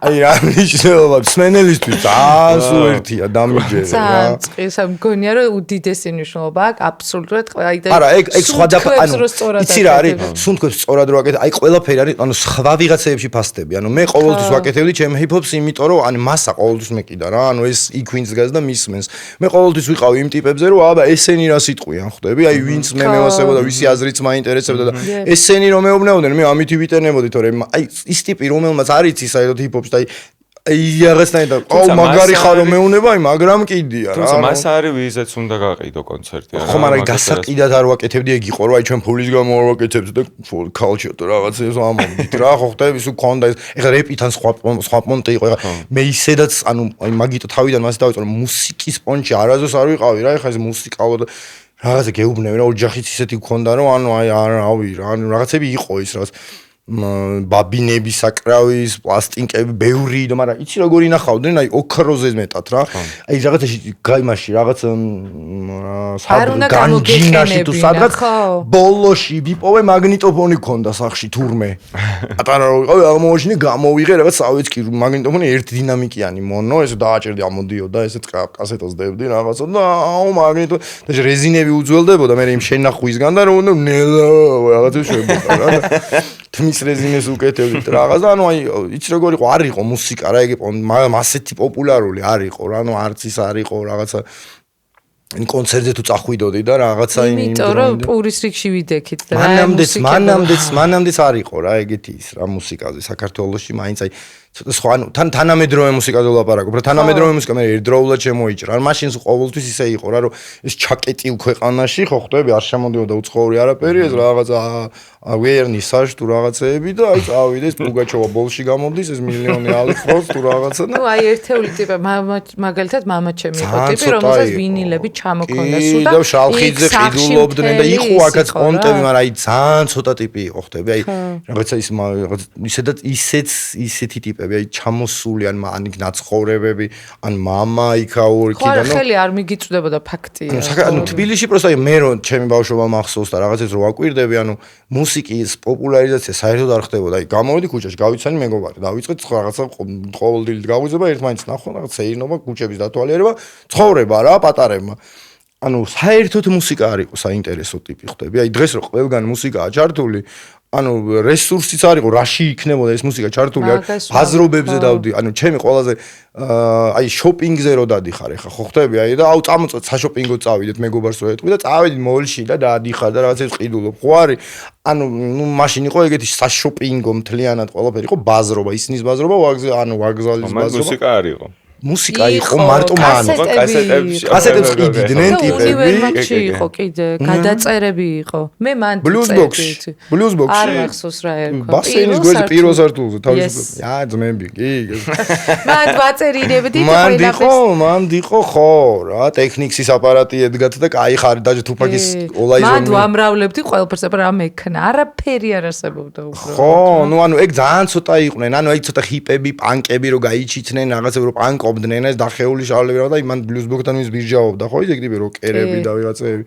აი რა ნიშნულობა სმენელისთვის ძალიან სუერთია დამიჯერე რა ძალიან წესა მგონია რომ უდიდესი ნიშნულობა აქვს აბსოლუტურად აი და არა ეგ სხვადასხვა ანუ იცი რა არის სუნთქვებს სწორად რო აკეთე აი ყველაფერი არის ანუ სხვა ვიღაცეებში ფასტები ანუ მე ყოველთვის ვაკეთებდი ჩემ ჰიპ-ჰოპს იმიტომ რომ ანუ მასა ყოველთვის მეკიდა რა ანუ ეს იქვინს გას და მისმენს მე ყოველთვის ვიყავი იმ ტიპებზე რომ აბა ესენი რა სიტყვიან ხვდები აი ვინც მე მევასებოდა ვისი აზრიც მაინტერესებდა და ესენი რომ მეუბნეოდნენ მე ამითი ვიტენებოდი თორემ აი ის ტიპი რომელმაც არის ის საერთოდ ჰიპ-ჰოპში აი რაღაცნაირად და აუ მაგარი ხარო მეუნება აი მაგრამ კიდია რა თუმცა მას არის ვიზეც უნდა გაყიდო კონცერტი რა ხო მაგრამ გასაყიდად არ ვაკეთებდი ეგ იყო რომ აი ჩვენ ფულის გამო არ ვაკეთებდი და culture და რაღაცებს ამოვიდით რა ხო ხტები სულ ქონდა ეს ეხლა რეპითან სხვა პონტი იყო ეხლა მე ისედაც ანუ აი მაგიტო თავიდან მას დავიწყე რომ მუსიკის პონჩი არაზოს არ ვიყავი რა ეხლა ეს მუსიკალო და რაღაცა გეუბნები რა ოჯახიც ისეთი გქონდა რომ ანუ აი არავი რა ანუ რაღაცები იყო ის რაღაც ბაბინები საკრავის პლასტინკები ბევრი და მაგრამ იცი როგორ ინახავდნენ აი ოქროზე მეტად რა აი რაღაცაში გაიმაში რაღაც განჯინაში თუ სადღაც ბოლოში ვიპოვე მაგნიტოფონი ქონდა სახში თურმე ატარა რომ ვიყავი აღმოჩინე გამოვიღე რაღაც ავეც კი მაგნიტოფონი ერთი დინამიკიანი მონო ესე დააჭერდი ამოდიოდა ესე კასეტას დებდი რაღაცა და აუ მაგნიტო და რეზინები უძველდებოდა მე იმ შენახვისგან და რომ ნელა რაღაცა შვებოდა რა თმის რეზინეს უკეთებდით რაღაც და ანუ აი იცი როგორ იყო არ იყო მუსიკა რა ეგ მასეთი პოპულარული არ იყო რა ანუ არც ის არ იყო რაღაცა კონცერტზე თუ წახვიდოდი და რაღაცა იმიტომ რომ პურის რიგში ვიდექით და მანამდეც არ იყო რა ეგეთი ის რა მუსიკაზე საქართველოში მაინც აი ცოტა სხვა ანუ თანამედროვე მუსიკაზე ვლაპარაკობ რა თანამედროვე მუსიკა მე ერთდროულად შემოიჭრა რა მაშინ ყოველთვის ისე იყო რა რომ ეს ჩაკეტილ ქვეყანაში ხო ხვდები არ შემოდიოდა უცხოური არაფერი ეს რაღაცა awareness-ი თუ რაღაცეები და აი წავიდეს პუგაჩოვა ბოლში გამოდის ეს მილიონი ალფროს თუ რაღაცა და აი ერთეული ტიპი მაგალითად მამაჩემი იყო ტიპი რომელსაც ვინილები ჩამოქონდა სულ და შალხიძე ყიდულობდნენ და იყო აქაც კონტები მაგრამ აი ძალიან ცოტა ტიპი იყო ხვდები აი რაღაცა ის ისედაც ისეთი ტიპი აი ჩამოსული ან ნაცხოვრებები ან მამა იქაური კიდე ნუ ხო ხელი არ მიგიწვდებოდა ფაქტია ანუ თბილისში პროსტა მე რომ ჩემი ბავშვობა მახსოვს და რაღაცებს რო ვაკვირდები ანუ მუსიკის პოპულარიზაცია საერთოდ არ ხდებოდა აი გამოვიდი ქუჩაში გავიცანი მეგობარი დავიწყეთ რაღაცა ყოველდღიურად გაგვიზება ერთმანეთს ნახო რაღაც ეირნობა ქუჩების დათვალიერება ცხოვრება რა პატარებმა ანუ საერთოდ მუსიკა არ იყო საინტერესო ტიპი ხდები აი დღეს რო ყველგან მუსიკაა ჩართული ანუ რესურსიც არ იყო რაში იქნებოდა ეს მუსიკა ჩართული ბაზრობებზე დავდი ანუ ჩემი ყველაზე აი შოპინგზე რო დადიხარ ეხა ხო ხდები აი და აუ წამოწეთ საშოპინგო წავიდეთ მეგობარს რო ეთქვი და წავედი მოლში და დადიხარ და რაღაცებს ყიდულობ ხო არის ანუ ნუ მაშინ იყო ეგეთი საშოპინგო მთლიანად ყველაფერი იყო ბაზრობა ისნის ბაზრობა ანუ ვაგზალის ბაზრობა მუსიკა არ იყო მუსიკა იყო მარტო მან. კასეტებს ყიდიდნენ ტიპები. უნივერმაგში იყო კიდე, გადაწერები იყო. მე მან ბლუზბოქსში. არ მახსოვს რა ერქვა. ბასეინის გვერდზე პირველ სართულზე თავის. ძმები, კი. მან ვაწერილებდი მან დიყო ხო რა, ტექნიქსის აპარატი ედგათ და კაი ხარ დაჟე თუფაკის ოლაიზონი. მან ვამრავლებდი ყველაფერს, მაგრამ მექნა არაფერი არ არსებობდა უბრალოდ. ხო, ეგ ძალიან ცოტა იყვნენ, აი ცოტა ჰიპები, პანკები რო გაიჩიჩნენ, რაღაცები რო პანკობდნენ, ეს დახეული შავლები რა და იმან ბლუზბოქთან ის ბირჟაობდა, ხო, ისე ტიპი როკერები და ვიღაცები.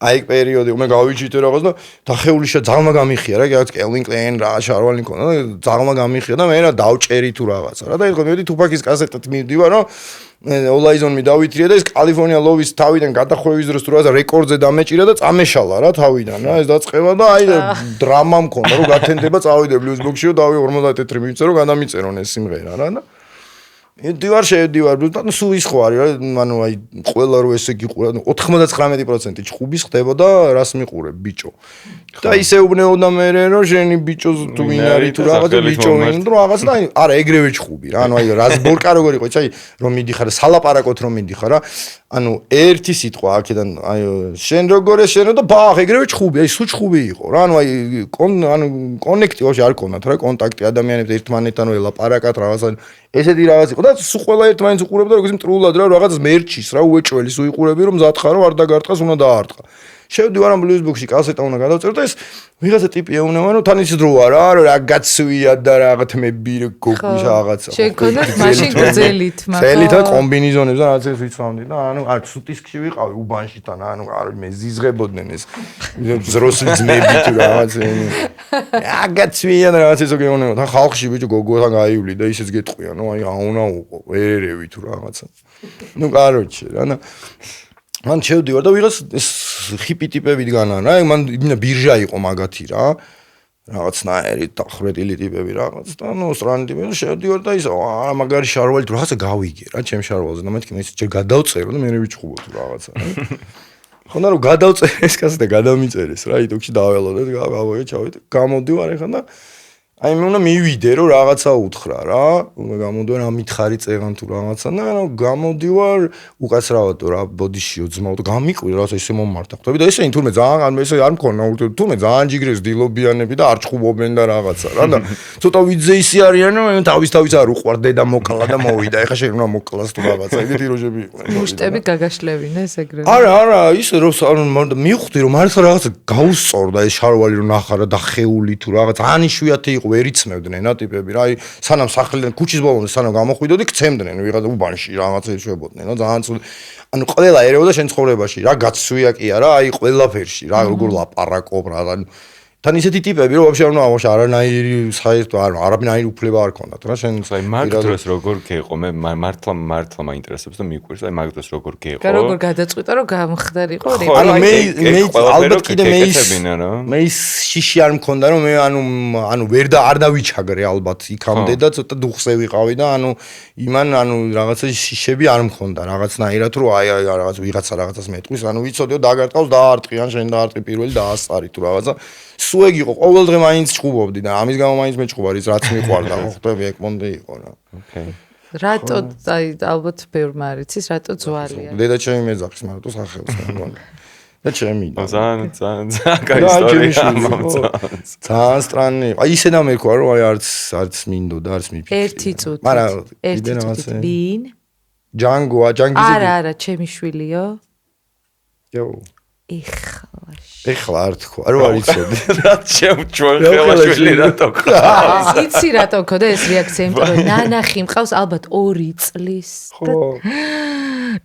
აი ეგ პერიოდი, მე გავიჩიტე რაღაც და დახეული ძალმა გამიხია რა, რაღაც კელვინ კლეინ რა, შარვალი მქონდა და ძალმა გამიხია და მე რა დავჭერი თუ რაღაცა რა და ეხლა მე თუფაკის კასეტად მივდივარ რა ოლაიზონი დავითრია და ეს კალიფორნია ლოვის თავიდან გადახვევის დროს თუ რაღაცა რეკორდზე დამეჭირა და წამეშალა რა თავიდან რა ეს დაწყება და აი დრამა მქონდა რომ გათენდება წავიდე ბლუზბოქსში და დავი 50 თეთრი მივწერო გადამიწერონ ეს სიმღერა რა და დივარ შევდივარ და სულ ის ხო არის რა ანუ აი ყველა რო ესე გიყურა 99% ჩხუბის ხდებოდა რას მიყურებ ბიჭო და ისე უბნეოდა მე რომ შენი ბიჭოს თუ ვინ არის თუ რაღაცა ბიჭო ვინ რომ რაღაცა და არა ეგრევე ჩხუბი რა ანუ აი რაზბორკა როგორ იყო აი რომ მიდიხარ სალაპარაკოთ რომ მიდიხარ რა ანუ ერთი სიტყვა აქედან აი შენ როგორ შენ და ბახ ეგრევე ჩხუბი აი სულ ჩხუბი იყო რა ანუ აი ანუ კონექტი ვაფშე არ ქონდათ რა კონტაქტი ადამიანებს ერთმანეთთან ელაპარაკათ რაღაცა ესეთი რაღაც იყო და სულ ყველა ერთმანეთს უყურებდა როგორც მტრულად რა რაღაცას მერჩის რა უეჭველი სულ იყურები რომ მზადხარ რომ არ დაგარტყას უნდა დაარტყა შევდივარ ამ ბლუზბოქსში კასეტა უნდა გადავწერო და ეს ვიღაცა ტიპი ეუნება რომ თან ის დროა რა გაცვია და რაღაც თმები გოგვის რაღაცა შეგონოთ მაშინ გძელით მაგრამ გძელით და კომბინიზონებს და რაღაცებს ვიცვამდი და ანუ არ სუტისკში ვიყავი უბანში თან ანუ არ მე ზიზღებოდნენ ეს ზროსლი ძმები თუ რაღაცები გაცვია და რაღაცას გეუბნება თან ხალხში ბიჭო გოგოთან გაივლი და ისეც გეტყვია ნუ აი აუნა უყო ვერევი თუ რაღაცა ნუ კაროჩე რა და მან შევდივარ და ვიღაც ეს ჰიპი ტიპები დგანან რა მან ბირჟა იყო მაგათი რა რაღაცნაირი დახრეტილი ტიპები რაღაც და ნუ სრანი ტიპები შევდივარ და ის მაგარი შარვალი თუ რაღაცა გავიგე რა ჩემ შარვალზე და მეთქი მე ჯერ გადავწერო და მე ვიჩხუბო თუ რაღაცა ხონდა რომ გადავწერე ეს კასეტა გადამიწერეს რა იტოქში დაველოდეთ გავავოე ჩავიდე გამოდივარ ეხლა და აი მე უნდა მივიდე რომ რაღაცა უთხრა რა უნდა გამოდივარ რა მითხარი წეღან თუ რაღაცა და გამოდივარ უკაცრავად რა ბოდიშიო ძმაო და გამიყვი რა ესე მომართა ხვდები და ესენი თურმე ძალიან ესე არ მქონა თურმე ძალიან ჯიგრეს დილობიანები და არ ჩხუბობენ და რაღაცა რა და ცოტა ვიძეისი არიან რომ თავის არ უყვარ დედა მოკლა და მოვიდა ეხა შენ უნდა მოკლას თუ რაღაცა ეგეთი როჟები იყვნენ მუშტები გაგაშლევინეს ეგრევე არა ისე რომ მივხვდი რომ მართლა რაღაცა გაუსწორდა ეს შარვალი რომ ნახარა და ხეული თუ რაღაც ანიშვიათი იყო ერიცმევდნენ რა ტიპები რა აი სანამ სახლიდან ქუჩის ბოლომდე სანამ გამოხვიდოდი გცემდნენ ვიღაცა უბანში რაღაცა შეებოდნენ რა ძალიან ცუდ ანუ ყველა ერეოდა შენ ცხოვრებაში რა გაცვია კი არა აი ყველაფერში რა როგორ ლაპარაკობ რა თან ისეთი ტიპები რომ ვაფშე არ არანაირი საერთო არაფერი უფლება არ ქონდათ რა შენ აი მაგ დროს როგორ გეყო მე მართლა მაინტერესებს და მიყვირს აი მაგ დროს როგორ გეყო როგორ გადაწყვიტა რომ გამხდარიყო ანუ მე ალბათ კიდე მე ის შიში არ მქონდა რომ მე ანუ ვერ და არ დავიჩაგრე ალბათ იქამდე და ცოტა დუხზე ვიყავი და ანუ იმან ანუ რაღაცა შიშები არ მქონდა რაღაცნაირად რომ აი რაღაც ვიღაცა რაღაცას მეტყვის ანუ ვიცოდიო დაგარტყავს დაარტყიან შენ დაარტყი პირველი და ასწარი თუ რაღაცა სულ ეგ იყო ყოველ დღე მაინც ჩხუბობდი და ამის გამო მაინც მეჩხუბა რის რაც მიყვარდა ხო ხტები ეკმონდე იყო რა ოკეი რატო აი ალბათ ბევრმა არ იცის რატო ძვალია დედა ჩემი მეძახის მაგრამ თუ სახელს მგონი და ჩემი ძალიან კაი ისტორია ძალიან სტრანი აი ისე დამერქვა რომ აი არც მინდოდა არც მიფიქრე ერთი წუთი ვინ ჯანგოა ჯანგიზე არა ჩემი შვილიო იო ეხლა არ თქვა რა არ იცოდი რა ჩვენ ხელაშვილი რატო ხარ იცი რატო ხოდა ეს რეაქცია იმიტომ რომ ნანახი მყავს ალბათ 2 წლის ხო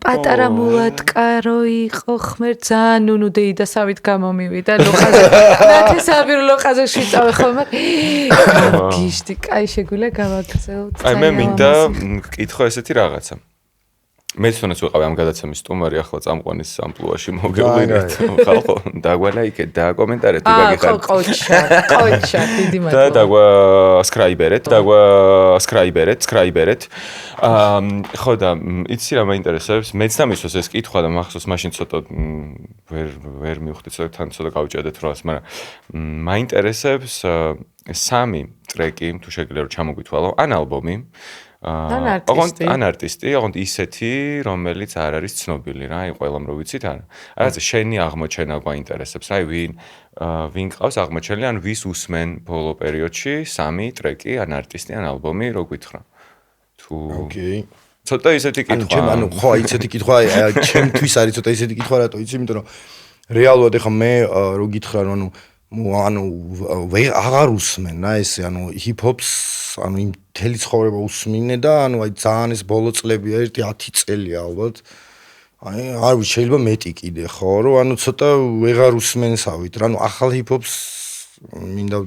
პატარა მულატკარო იყო ხმერ ძალიან ნუნუ დეიდასავით გამომივიდა ლოყაზე ნათესავი ლოყაზე შიწავე ხოლმე გიშტი კაი შეგვიძლია გავაგრძელოთ აი მე მინდა მკითხო ესეთი რაღაცა მეც თუნდაც ვიყავი ამ გადაცემის სტუმარი ახლა წამყვანის ამპლუაში მოგევლინეთ ხალხო დაგვალაიკეთ და კომენტარეთ თუ გაგიხართ ყოჩა დიდი მადლობა და დაგვა-სკრაიბერეთ ხო და იცი რა მაინტერესებს მეც დამისვეს ეს კითხვა და მახსოვს მაშინ ცოტა ვერ მივხვდი ცოტა თან ცოტა გავიჭედეთ რას მაგრამ მაინტერესებს 3 ტრეკი თუ შეგიძლია რომ ჩამოგვითვალო ან ალბომი არტისტი. ან არტისტი, ოღონდ ისეთი, რომელიც არ არის ცნობილი რა, აი ყველამ რო ვიცით არა. რაღაცა შენი აღმოჩენა გვაინტერესებს, აი ვინ ყავს აღმოჩენილი, ან ვის უსმენ ბოლო პერიოდში 3 ტრეკი, ან არტისტი, ან ალბომი, რო გითხრა. თუ ოკეი. ცოტა ისეთი კითხვა. ხო, ისეთი კითხვა, ჩემთვის არის ცოტა ისეთი კითხვა, რატო იცი, იმიტომ რომ რეალურად ეხა მე რო გითხრა, რომ აღარ უსმენ რა ესე, ჰიპ-ჰოპს, იმ მთელი ცხოვრება უსმინე და აი ძალიან ეს ბოლო წლებია, 10 წელია ალბათ. აი, არ ვიცი, შეიძლება მეტი კიდე, ხო, რომ ცოტა ვეღარ უსმენსავით რა, ახალ ჰიპ-ჰოპს მინდა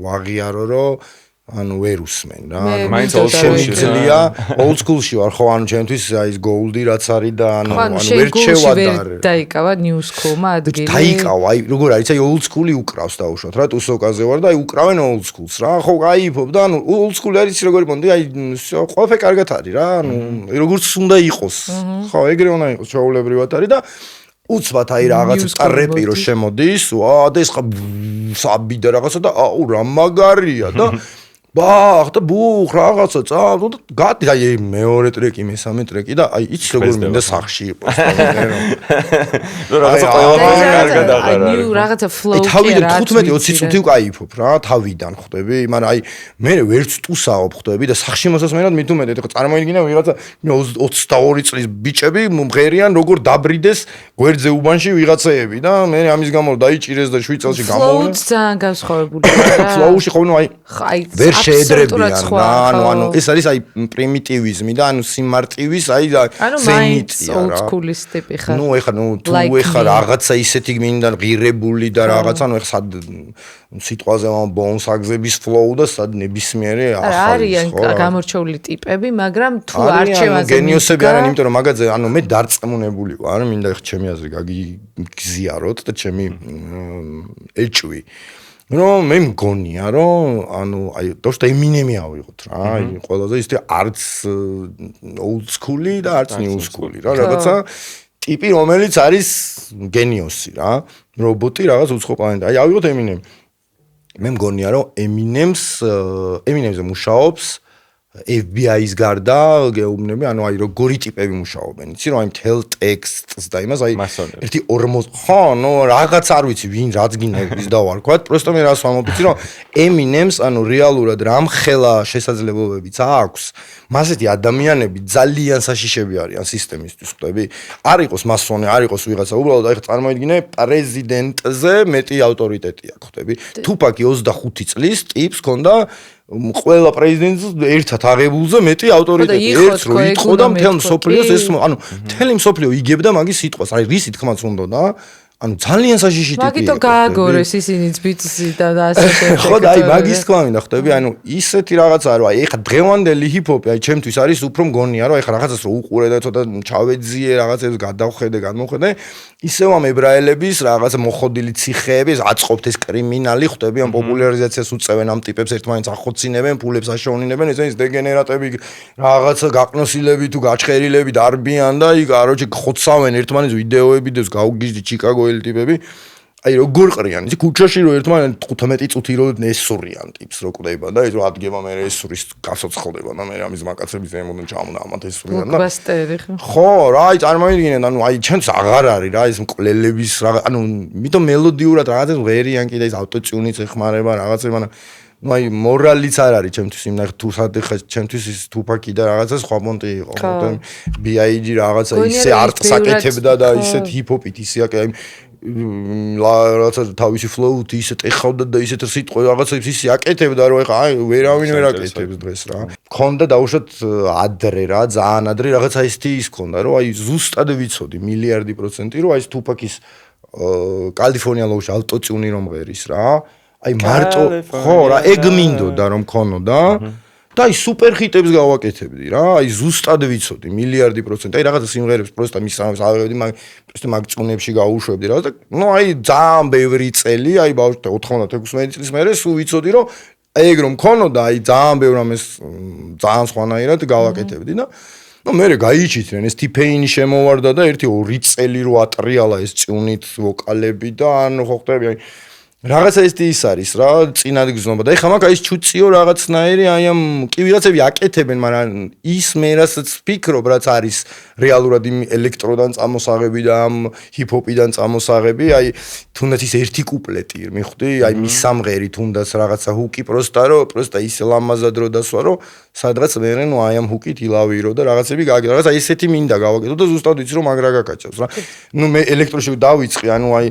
ვაღიარო, რომ ვერ უსმენ რა. მაინც old school-ში შემიძლია, old school-ში ვარ, ხო, ჩემთვის აი ეს Gold-ი რაც არის და ვერ ჩევადარ. დაიკავა new school-მა ადგილი. დაიკავა, აი როგორ არის, აი old school-ი უკრავს დაუშვათ რა, ტუსოკაზე ვარ და აი უკრავენ old school-ს რა. ხო, აი hip-hop და old school-ი არის როგორი პონტი, აი ყველაფერი კარგად არის რა, როგორც უნდა იყოს. ხო, ეგრე უნდა იყოს, ჩაულებრივად არის და უცბად აი რაღაც ტრეპი რო შემოდის, და ეს ხა საბი და რაღაცა და აუ რა მაგარია და ბახ და ბუხ რაღაცა და გადი აი მეორე ტრეკი, მესამე ტრეკი და აი იცი როგორ მინდა სახში იყოს რა რაღაცა ყველაფერი კარგად აღარა. აი რაღაცა flow-ი თავიდან 15-20 წუთი უკაიფობ რა, თავიდან ხვდები, მაგრამ აი მე ვერც ტუსაობ ხვდები და სახში მოსასმენად მით უმეტეთ, ხო წარმოიდგინე ვიღაცა 22 წლის ბიჭები მღერიან როგორ დაბრიდეს გვერდზე უბანში ვიღაცეები და მე ამის გამო დაიჭირეს და 7 წელში გამოვიდა. flow-ც ძალიან განსხვავებულია რა. flow-ში ხო აი ვერ შეედრებიან რა, ეს არის აი პრიმიტივიზმი და სიმარტივის აი ზენიტია რა. old school-ის ტიპი ხარ. ეხა თუ ეხა რაღაცა ისეთი მინდა ღირებული და რაღაცა, ეხა სად სიტყვაზე ბონს აგზების flow და სად ნებისმიერი ახალი არიან გამორჩეული ტიპები, მაგრამ თუ არჩევანზე გენიოსები არიან, იმიტომ რომ მაგაზე მე დარწმუნებული ვარ, მინდა ეხა ჩემი აზრი გაგიზიაროთ და ჩემი ეჭვი. რომ მე მგონია რომ აი თორსა ემინემი ავიღოთ რა, აი ყველაზე ისეთი არც old school-ი და არც new school-ი რა, რაღაცა ტიპი რომელიც არის გენიოსი რა, რობოტი რაღაც უცხო პლანეტა. აი ავიღოთ ემინემი. მე მგონია რომ ემინემზე მუშაობს FBI-ის გარდა გეუბნები, აი როგორი ტიპები მუშაობენ. იცი რომ აი მთელ ტექსტს და იმას აი 1-40 ხო, რაღაც არ ვიცი ვინ რაც გინების დავარქვათ, პროსტო მე რას ვამბობ, იცი რომ ემინემს რეალურად რამხელა შესაძლებლობებიც აქვს. მასეთი ადამიანები ძალიან საშიშები არიან სისტემისთვის, ხვდები? არ იყოს მასონი, არ იყოს ვიღაცა, უბრალოდ აი წარმოიდგინე პრეზიდენტზე მეტი ავტორიტეტი აქვს, ხვდები? თუპაკი 25 წლის ტიპს ჰქონდა ყველა პრეზიდენტს ერთად აღებულზე მეტი ავტორიტეტი, ერთს რო იტყო და მთელ მსოფლიოს ეს მთელი მსოფლიო იგებდა მაგის სიტყვას, აი რისი თქმაც უნდა ძალიან საშიში ტიპია. მაგითო გააგორეს ისინიც ბიტსი და ასე შემდეგ. ხო და აი მაგის თქმა მინდა ხვდები, ისეთი რაღაცაა რომ აი ეხა დღევანდელი ჰიპ-ჰოპი აი ჩემთვის არის უფრო მგონია რომ ეხა რაღაცას რო უყურე და ცოტა ჩავეძიე რაღაცებს გადავხედე, ისევ ამ ებრაელების რაღაცა მოხოდილი ციხეები, აწყობთ ეს კრიმინალი ხვდები, ამ პოპულარიზაციას უწევენ ამ ტიპებს, ერთმანეთს ახოცინებენ, ფულებს აშოვნინებენ, ეს დეგენერატები რაღაცა გაყნოსილები თუ გაჩხერილები დარბიან და აი კაროჩე ხოცავენ ერთმანეთს ვიდეოები და გაუგიჟდი ჩიკაგო ტიპები. აი როგორ ყრიან, იცი ქუჩაში რო ერთმანეთს 15 წუთი რო ესურიან ტიპს რო კვდება და ის რო ადგება მე ესურის გასოცხლდება და მე ამის მაკაცების ემოდან ჩამონა ამათ ესურიან და ბასტერი ხო რა, აი წარმოიდგინე, აი ჩემს აღარ არის რა ეს მკვლელების რა, მითო მელოდიურად რაღაცა ღერიან კიდე ეს ავტოტიუნიც ეხმარება რაღაცა, აი მორალიც არ არის ჩემთვის, იმ თუ ხა ჩემთვის ის თუპაკი და რაღაცა სხვა პონტი იყო, ხო, BIG რაღაცა ისე არტს აკეთებდა და ისეთ ჰიპ-ჰოპით ისე აი რაღაცა თავისი flow-ით ისე ეხავდა და ისეთ სიტყვებს რაღაცებს ისე აკეთებდა რომ ეხა აი ვერავინ ვერ აკეთებს დღეს რა. მქონდა დაუშვათ ადრე რა, ძალიან ადრე რაღაცა ისეთი ის მქონდა რომ აი ზუსტად ვიცოდი მილიარდი პროცენტი რომ აი ეს თუპაკის კალიფორნია ლოუში ავტოტიუნი რომ ღერის რა. აი მარტო ხო რა, ეგ მინდოდა რომ მქონოდა და აი სუპერ ჰიტებს გავაკეთებდი რა, აი ზუსტად ვიცოდი მილიარდი პროცენტი, აი რაღაცა სიმღერებს პროსტა მისამებს ავიღებდი, პროსტა მაგ წუნებში გავუშვებდი რა და აი ძალიან ბევრი წელი, აი ბავშვი 96 წლის მერე სულ ვიცოდი რომ ეგ რომ მქონოდა, აი ძალიან ბევრ ამას ძალიან სხვანაირად გავაკეთებდი და მერე გაიჩითრენ ეს T-Pain შემოვარდა და 1-2 წელი რო ატრიალა ეს წუნით ვოკალები და ხო ხვდები აი რაღაცა ის არის რა, წინად გზნობა და ეხლა მაგ ის ჩუციო რაღაცნაირი აი ამ კი ვიღაცები აკეთებენ, მაგრამ ის მე რასაც ვფიქრობ, რაც არის რეალურად იმ ელექტროდან წამოსაღები და ამ ჰიპ-ჰოპიდან წამოსაღები, აი თუნდაც ის ერთი კუპლეტი, მიხვდი? აი მის სამღერი თუნდაც რაღაცა ჰუკი პროსტა ისე ლამაზად რო დასვა, რომ სადღაც მერე ნუ აი ამ ჰუკით ილავირო და რაღაცები გააკეთო, რაღაც აი ესეთი მინდა გავაკეთო და ზუსტად ვიცი რომ მაგრა გაკაჭავს რა. ნუ მე ელექტროში დავიწყე, ანუ აი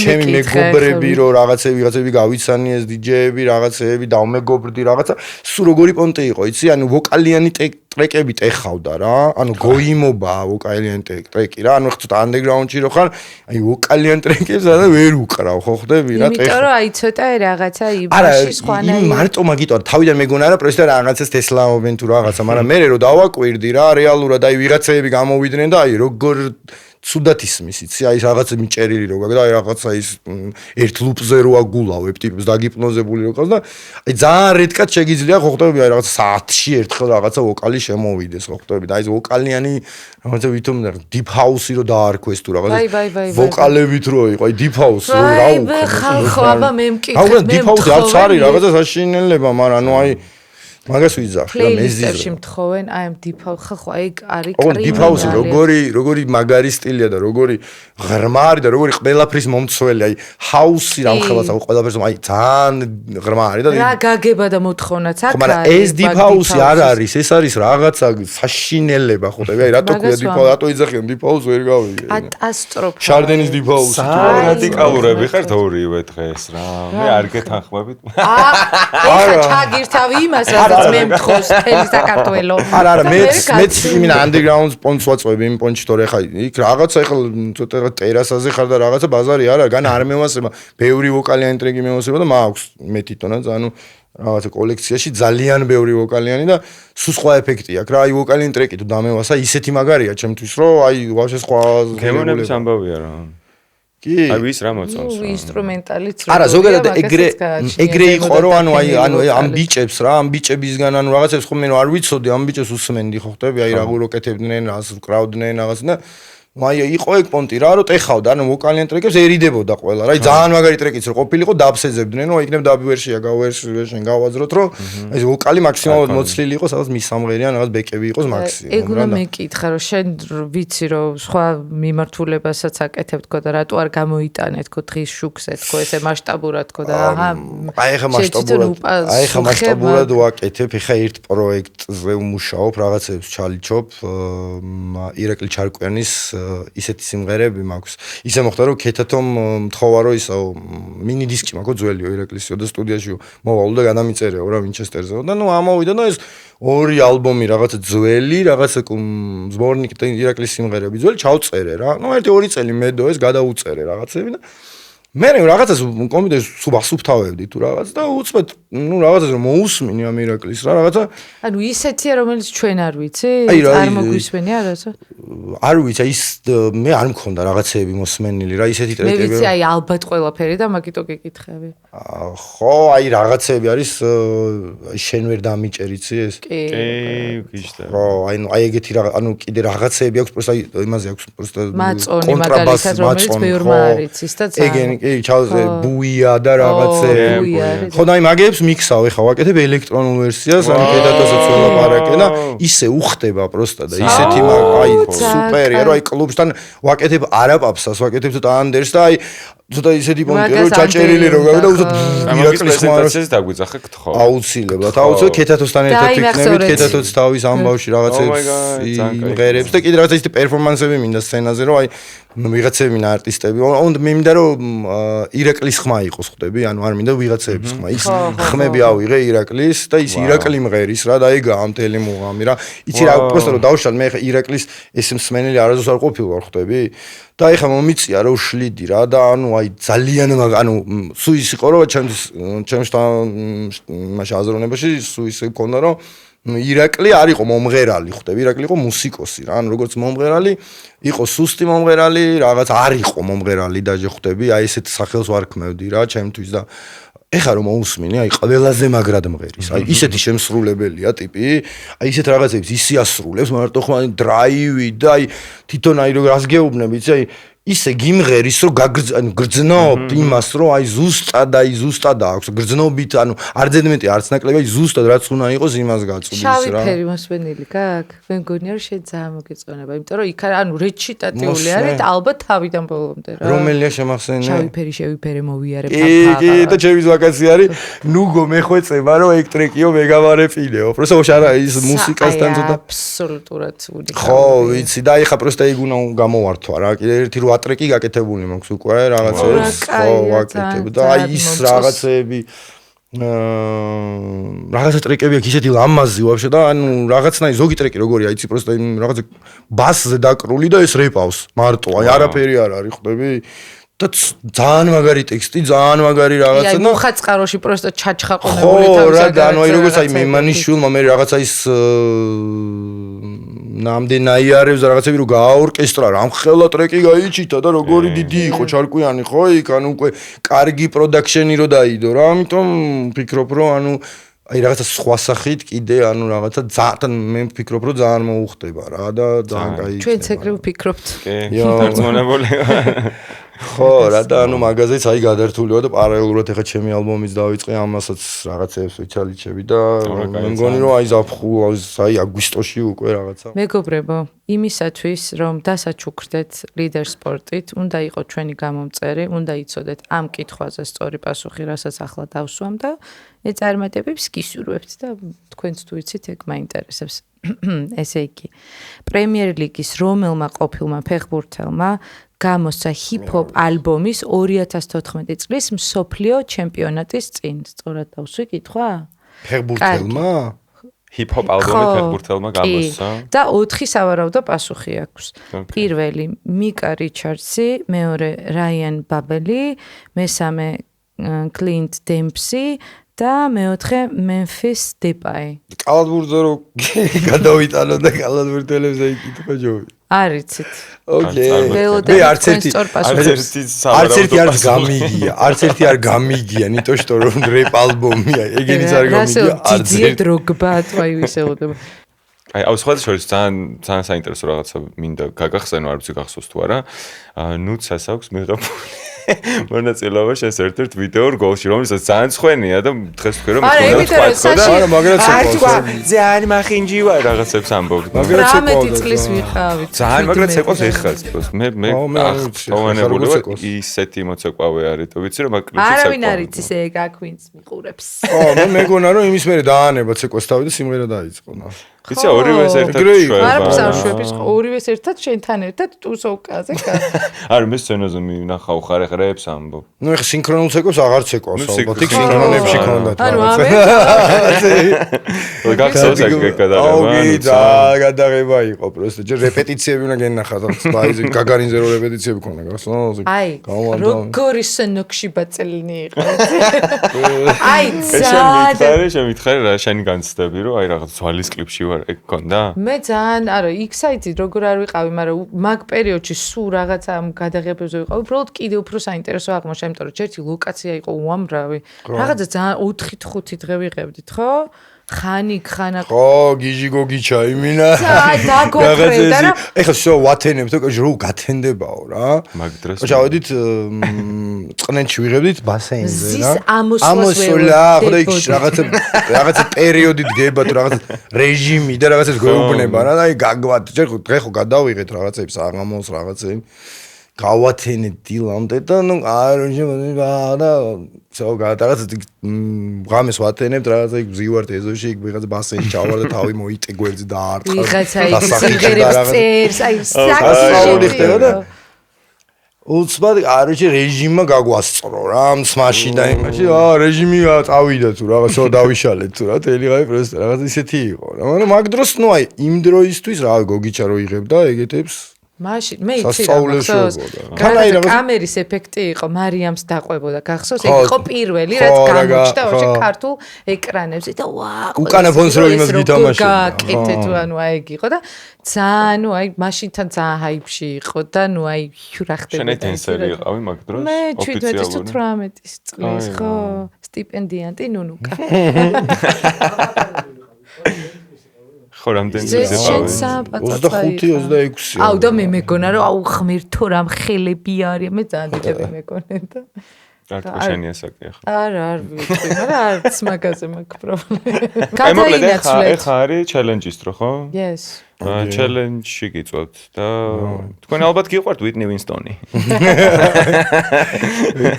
ჩემი მეგობრები რო ვიღაცები გავიცანი ეს დიჯეები, რაღაცეები დავმეგობრდი რაღაცა, სულ როგორი პონტი იყო, იცი? ანუ ვოკალიანი ტრეკები ტეხავდა რა, ანუ გოიმობა ვოკალიანი ტრეკი რა, ანუ ხეთ ანდერგრაუნდში რო ხარ, აი ვოკალიანი ტრეკებს და ვერ უკრავ, ხო ხდები რა, იმიტომ რომ აი ცოტა რაღაცა იბაში სხვანაირი. არა, მარტო მაგიტო თავიდან მეგონა რა, პროსტა რაღაცას თესლაობენ თუ რაღაცა, მაგრამ მე რო დავაკვირდი რა, რეალურად აი ვიღაცეები გამოვიდნენ და აი როგორ ცუდად ისმის, იცი, აი რაღაცა მიჭერილი რო გაქვს და აი რაღაცა ის ერთ ლუპზე რო აგულავებ ტიპს დაგიპნოზებული რო ყავს და აი ძალიან რედკად შეგიძლია ხო ხტები აი რაღაცა საათში ერთხელ რაღაცა ვოკალი შემოვიდეს ხო ხტები და აი ეს ვოკალიანი რაღაცა ვითომ დიპ ჰაუსი რო დაარქვეს თუ რაღაცა ვოკალებით რო იყო აი დიპ ჰაუსი რო რა უკვე ხო აბა მე მკითხე მე დიპ ჰაუსი არც არის რაღაცა საშინელება მაგრამ ნუ აი მაგას ვიძახი რა მეზიზი მთხოვენ აი ამ დიპ ჰაუსი ხო აი არის კრიმინალი დიპ ჰაუსი როგორი მაგარი სტილია და როგორი ღრმა არის და როგორი ყველაფრის მომცველი აი ჰაუსი რამხელას აი ყველაფერს აი ძალიან ღრმა არის და რა გაგება და მოთხოვნაც აქ არის მაგრამ ეს დიპ ჰაუსი არ არის ეს არის რაღაცა საშინელება ხო და აი რატო ქვია დიპ ჰაუსი რატო იძახიან დიპ ჰაუსი ვერ გავიგე კატასტროფა შარდენის დიპ ჰაუსი რადიკალურები ხართ ორივე დღეს რა მე არ გეთანხმებით ეხა ჩაგირთავი იმას რაც მე მთხოვს თელი საქართველო. არა, მეც იმინა ანდერგრაუნდ პონტს ვაწვევი იმ პონტში თორე ხა იქ რაღაცა ეხლა ცოტა ტერასაზე ხარ და რაღაცა ბაზარი არა, გან არ მევასება, ბევრი ვოკალიანი ტრეკი მევასება და მაქვს მე თვითონაც, ანუ რაღაცა კოლექციაში ძალიან ბევრი ვოკალიანი და სულ სხვა ეფექტი აქვს რა, აი ვოკალიანი ტრეკი თუ დამევასა, ისეთი მაგარია ჩემთვის, რომ აი ვაფშე სხვა გემონების ამბავია რა. კი აი ვის რა მოწონს ნუ ინსტრუმენტალიც არა ზოგადად ეგრე იყო რომ ანუ ამ ბიჭებს რა ამ ბიჭებისგან ანუ რაღაცებს ხომ მე არ ვიცოდი ამ ბიჭებს უსმენდი ხო ხტები აი რა გუროკეთებდნენ რას ვკრავდნენ რაღაც და აი იყო ეგ პონტი რა რომ ტეხავდა ანუ ვოკალიან ტრეკებს ერიდებოდა ყველა რა აი ძალიან მაგარი ტრეკიც რო ყოფილიყო დაბსეძებდნენ რომ იქნებ დაბვერშია გავერშენ გავაძროთ რომ აი ვოკალი მაქსიმალურად მოცლილი იყოს სადაც მის სამღერიან რაღაც ბეკები იყოს მაქსიმუმ ეგ უნდა მეკითხა რომ შენ ვიცი რომ სხვა მიმართულებასაც აკეთებ თქო და რატო არ გამოიტანე თქო დღის შუქზე თქო ესე მასშტაბურად თქო და აჰა აი ხა მასშტაბურად ვაკეთებ ეხა ერთ პროექტზე ვმუშაობ რაღაცებს ჩალიჩობ ირაკლი ჩარკვიანის ისეთი სიმღერები მაქვს. ისე მოხდა რომ ქეთათომ მთხოვა რომ ისო მინი დისკი მაქვს ძველიო ირაკლისიო და სტუდიაში მოვალო და გადამიწერეო რა ვინჩესტერზეო და ნუ ამოვიდა და ეს ორი ალბომი რაღაცა ძველი, რაღაცა ზბორნიკი და ირაკლის სიმღერები ძველი ჩავწერე რა. ნუ 1-2 წელი მედო ეს გადაუწერე რაღაცები და მე რაღაცას კომპიუტერს სუბასუბთავებდი თუ რაღაც და უცბად ნუ რაღაცას რომ მოусმინი ამ ირაკლის რა რაღაცა ანუ ისეთია რომელიც ჩვენ არ ვიცი არ მოგვისმენია რაღაცა არ ვიცი ის მე არ მქონდა რაღაცეები მოსმენილი რა ისეთი ტრეკები მე ვიცი აი ალბათ ყველაფერი და მაგიტო გეკითხები ხო აი რაღაცეები არის შენ ვერ დამიჭერიცი ეს კი გიშდა ხო აი ეგეთი რა ანუ კიდე რაღაცეები აქვს პროსტა იმაზე აქვს პროსტა მაწონი მაგალითად რომელიც ბევრმა არიცის და ძალიან კი ჩავზე ბუია და რაღაცეები ხო და აი მაგებს მიქსავ ეხა ვაკეთებ ელექტრონულ ვერსიას ანუ პედატოსაც ველაპარაკე და ისე უხდება პროსტა და ისეთი აი სუპერია რომ აი კლუბსთან ვაკეთებ არაპაპსას ვაკეთებ ცოტა ანდერს და აი ცოტა ისეთი პონტი რომ ჩაჭერილი რო გავიდა უცოდ ირაკლის პრეზენტაციას დაგვიძახე გთხოვ აუცილებლად ქეთათოსთან ერთად ვიქნებით ქეთათოც თავის ამბავში რაღაცებს იმღერებს და კიდე რაღაცა ისეთი პერფორმანსები მინდა სცენაზე რომ აი ვიღაცები მინდა არტისტები უნდა მე მინდა რომ ირაკლის ხმა იყოს ხვდები ანუ არ მინდა ვიღაცების ხმა ის ხმები ავიღე ირაკლის და ის ირაკლი მღერის რა და ეგა ამ თელი მუღამი რა იცი რა პროსტა რომ დავშალ მე ხა ირაკლის ეს მსმენელი არასდროს არ ყოფილვარ ხვდები და ეხა მომიწია რომ შლიდი რა და ანუ აი ძალიან ანუ სულ ის იყო რომ ჩემს მაშინ აზროვნებაში სულ ისე მქონდა რომ ირაკლი არ იყო მომღერალი ხვდები ირაკლი იყო მუსიკოსი რა ანუ როგორც მომღერალი იყო სუსტი მომღერალი რაღაც არ იყო მომღერალი დაჟე ხვდები აი ესეთ სახელს ვარქმევდი რა ჩემთვის და ეხა რომ მოусმინე აი ყველაზე მაგრად მღერის აი ისეთი შემსრულებელია ტიპი აი ისეთ რაღაცებს ისი ასრულებს მარტო ხმა დრაივი და აი თვითონ აი რას გეუბნები იცი აი ისე გიმღერის რომ გრძნობ იმას რომ აი ზუსტად აქვს გრძნობით ანუ არ ძედმეტი არც ნაკლები აი ზუსტად რაც უნდა იყოს იმას გაწუდის რა შავი ფერი მოსვენილი გაქვს მე მგონია რომ შენ ძალიან მოგეწონება იმიტომ რომ იქ ანუ რეჩიტატიული არის და ალბათ თავიდან ბოლომდე რა რომელია შემახსენე შავი ფერი მოვიარებ კი და ჩემი ვაკაცი არის ნუგო მე ხვეწება რომ ეგ ტრეკიო მეგავარეპინეო просто უშარა ის მუსიკასთან ცოტა აბსოლუტურად უნიკალური ხო ვიცი და ეხა просто ეგ უნდა გამოვართვა რა კიდე ერთი რო ატრეკი გაკეთებული მაქვს უკვე რაღაცებს ხო ვაკეთებ და აი ის რაღაცები რაღაცა ტრეკები აქვს ისეთი ლამაზი ვაფშე და ანუ რაღაცნაირი ზოგი ტრეკი როგორია იცი просто რაღაცა ბასზე დაკრული და ეს რეპავს მარტო აი არაფერი არ არის ხვდები და ძალიან მაგარი ტექსტი ძალიან მაგარი რაღაცა და მოხაწყაროში просто ჩაჩხაყონებული თავის ხო რა და ანუ აი როგორც აი მემანიშვილმა მე რაღაცა ის ნამდვილად რაღაცები რომ გააორკესტრა რამხელა ტრეკი გაიჩიტა და როგორი დიდი იყო ჩარკვიანი ხო იქ ანუ უკვე კარგი პროდაქშენი რო დაიდო რა ამიტომ ვფიქრობ რომ ანუ აი რაღაცა სხვა სახით კიდე ანუ რაღაცა ძალიან მე ვფიქრობ რომ ძალიან მოუხდება რა და ძალიან კაი ჩვენც ეგრე ვფიქრობთ კი დარწმუნებული ხო რა და ანუ მაგაზეც აი გადართულიო და პარალელურად ეხა ჩემი ალბომიც დავიწყე ამასაც რაღაცებს ვიჩალიჩები და მე მგონი რომ აი ზაფხულ აი აგვისტოში უკვე რაღაცა მეგობრებო იმისათვის რომ დასაჩუქრდეთ ლიდერ სპორტით უნდა იყოს ჩვენი გამომწერი უნდა იცოდეთ ამ კითხვაზე სწორი პასუხი რასაც ახლა დავსვამ და ეწარმოებებს გისურვებთ და თქვენც თუ იცით ეგ მაინტერესებს ესე იგი პრემიერ ლიგის რომელმა ყოფილმა ფეხბურთელმა გამოსცა ჰიპ-ჰოპ ალბომის 2014 წლის მსოფლიო ჩემპიონატის წინ. სწორად დავსვი კითხვა? ფეხბურთელმა? ჰიპ-ჰოპ ალბომი ფეხბურთელმა გამოსცა. და 4 სავარაუდო პასუხი აქვს. პირველი მიკა რიჩარდსი, მეორე რაიან ბაბელი, მესამე კლინტ დემპსი და მეოთხე მემფის დეპაი. კალათბურთზე რო გადავიტანო და კალათბურთელებზე იკითხო ჯობი. არ იცით. ოკეი. მე არც ერთი არ გამიგია. არც ერთი არ გამიგია, ნიტო што რომ რეპ ალბომია, ეგენიც არ გამიგია. არც ერთი დროგბა თვაი ვისეუდება. აი, აუცილებლად შორის ძალიან საინტერესო რაღაცა მინდა გაგახსენო, არ ვიცი გახსოვს თუ არა. ნუცას აქვს მიღებული მონაწილეობა შენს ერთ-ერთ ვიდეო გოლში, რომელსაც ძალიან ცხენია და დღეს თქვი რომ არა, მაგრაც ეკვა. ძალიან მახინჯი ვარ რაღაცებს ამბობ. მაგრაც ეკვა. 18 წლის ვიყავით. ძალიან მაგრაც ეყოს ეხაც. მე აღწოვანებული ვარ ისეთი მოცეკვავე არის, თუ ვიცი რომ აკლიპს ეკვა. არავინ არ იცის ეგ აქ ვინც მიყურებს. ხო, მე მეგონა რომ იმის მერე დაანება ცეკვას თავი და სიმღერა დაიწყო. იცი ორივეს ერთად შვება. არ მსავშვების ორივეს ერთად შენთან ერთად ტუსოვკაზე გა. არ მე სცენაზე მინახავ ხარ ეხა რეპს ამბობ. ნუ ეხა სინქრონულ ცეკვას აღარ ცეკვავს ალბათ. იქ სინქრონებში ქონდათ. ანუ ამე. გახსოვს ეგ გადაღება. აუგი და გადაღება იყო პროსტო. ჯერ რეპეტიციები უნდა გენახათ. აი გაგარინზე რო რეპეტიციები ქონდა გახსოვს? აი როგორი სნოქში ბაწელინი იყო. აი შენ მითხარი რა შენი განცდები რომ აი რაღაც ზვალის კლიპში ვარ ეგ ქონდა? მე ძალიან არა იქ საიტი როგორ არ ვიყავი, მაგრამ მაგ პერიოდში სულ რაღაცა ამ გადაღებებზე ვიყავი. უბრალოდ კიდე უფრო საინტერესო აღმოჩნდა, იმიტომ რომ ერთი ლოკაცია იყო უამრავი. რაღაცა ძალიან 4-5 დღე ვიყევდით, ხო? ხანა ხო გიჟი გოგიჩა იმინა დაგოხრდა რა ეხლა შო ვათენებთ რო გათენდებაო რა მაგ დროს შევედით წყნენში ვიღებდით ბასეინზე რა ამოსვლა ხო და იქ რაღაცა პერიოდი დგება თუ რაღაცა რეჟიმი და რაღაცას გვეუბნება რა და აი გაგვათ ჯერ დღე ხო გადავიღეთ რაღაცებს აღმოს რაღაცები გავათენეთ დილამდე და ნუ არ და საო გადაღაც ღამეს ვათენებთ რაღაცა იქ ვზივართ ეზოში იქ ვიღაც ბასენში ჩავარ და თავი მოიტე გვერდზე და არტყა ვიღაცა იქ სიმღერებს წერს აი საქსი ხდება და უცბად არჩი რეჟიმმა გაგვასწრო რა მსმაში და იმაში რეჟიმი წავიდა თუ რაღაცა დავიშალეთ თუ რა თელი ღამე პროსტ რაღაც ისეთი იყო რა მაგრამ მაგ დროს ნუ აი იმ დროისთვის რა გოგიჩა რო იღებდა ეგეთებს მაშინ მე იცი რა გახსოვს კამერის ეფექტი იყო მარიამს დაყვებოდა გახსოვს ეგ იყო პირველი რაც გამოჩნდა ვაშე ქართულ ეკრანებზე და ვა უკანა ფონს რო იმას გითამაშე გაკეთე თუ ანუ აი ეგ იყო და ძალიან ნუ აი მაშინთან ძალიან ჰაიპში იყო და ნუ აი რა ხდება შენ ეთენსერი იყავი მაგ დროს მე 17-18 წლის ხო სტიპენდიანტი ნუნუკა ხო რამდენი ეს შენ წელი 25-26. აუ და მე მეგონა რომ აუ ღმერთო რამ ხელები არის მე ძალიან დიდები მეგონენ და რა შენი ასაკი ახლა არა არ ვიცი მაგრამ არც მაგაზე მაქვს პრობლემა აი მოკლედ გადაინაცვლეთ ეხა არის ჩელენჯის დრო ხო yes ჩელენჯში გიწვევთ და თქვენ ალბათ გიყვართ ვიტნი ვინსტონი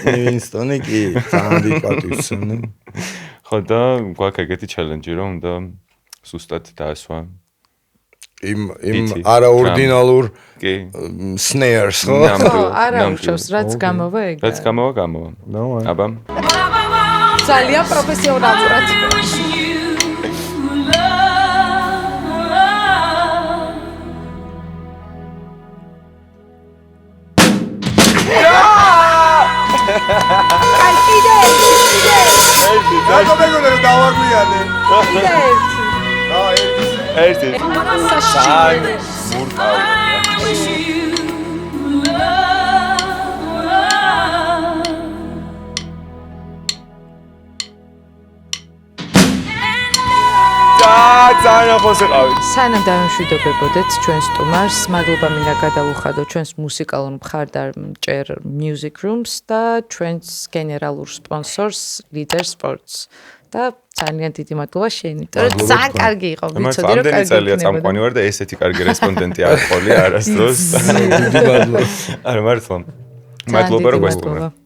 ვინსტონი კი ძალიან დიდ პატივისცემი ხო და გვაქვს ეგეთი ჩელენჯი რომ უნდა სუსტად დაასვა იმ არაორდინალურ კი snares ხო არა უშავს რაც გამოვა ეგ რაც გამოვა აბა ძალიან პროფესიონალურად აი კიდე რა მეგონა რომ დავაგვიანე ერთი საშინელი ძალიან ხოსე ყავით სანამ დავემშვიდობებოდეთ ჩვენს სტუმარს მადლობა მინდა გადავუხადო ჩვენს მუსიკალურ მხარდამჭერ Music Rooms და ჩვენს გენერალურ სპონსორს Leader Sports და ძალიან დიდი მადლობა შენ იმიტომ რომ ძალიან კარგი იყო ვიცოდი რომ კარგი წელია წამყვანი ვარ და ესეთი კარგი რესპონდენტი არ ყოლია არასდროს დიდი მადლობა არა მართლა მადლობა რომ გასწავლეთ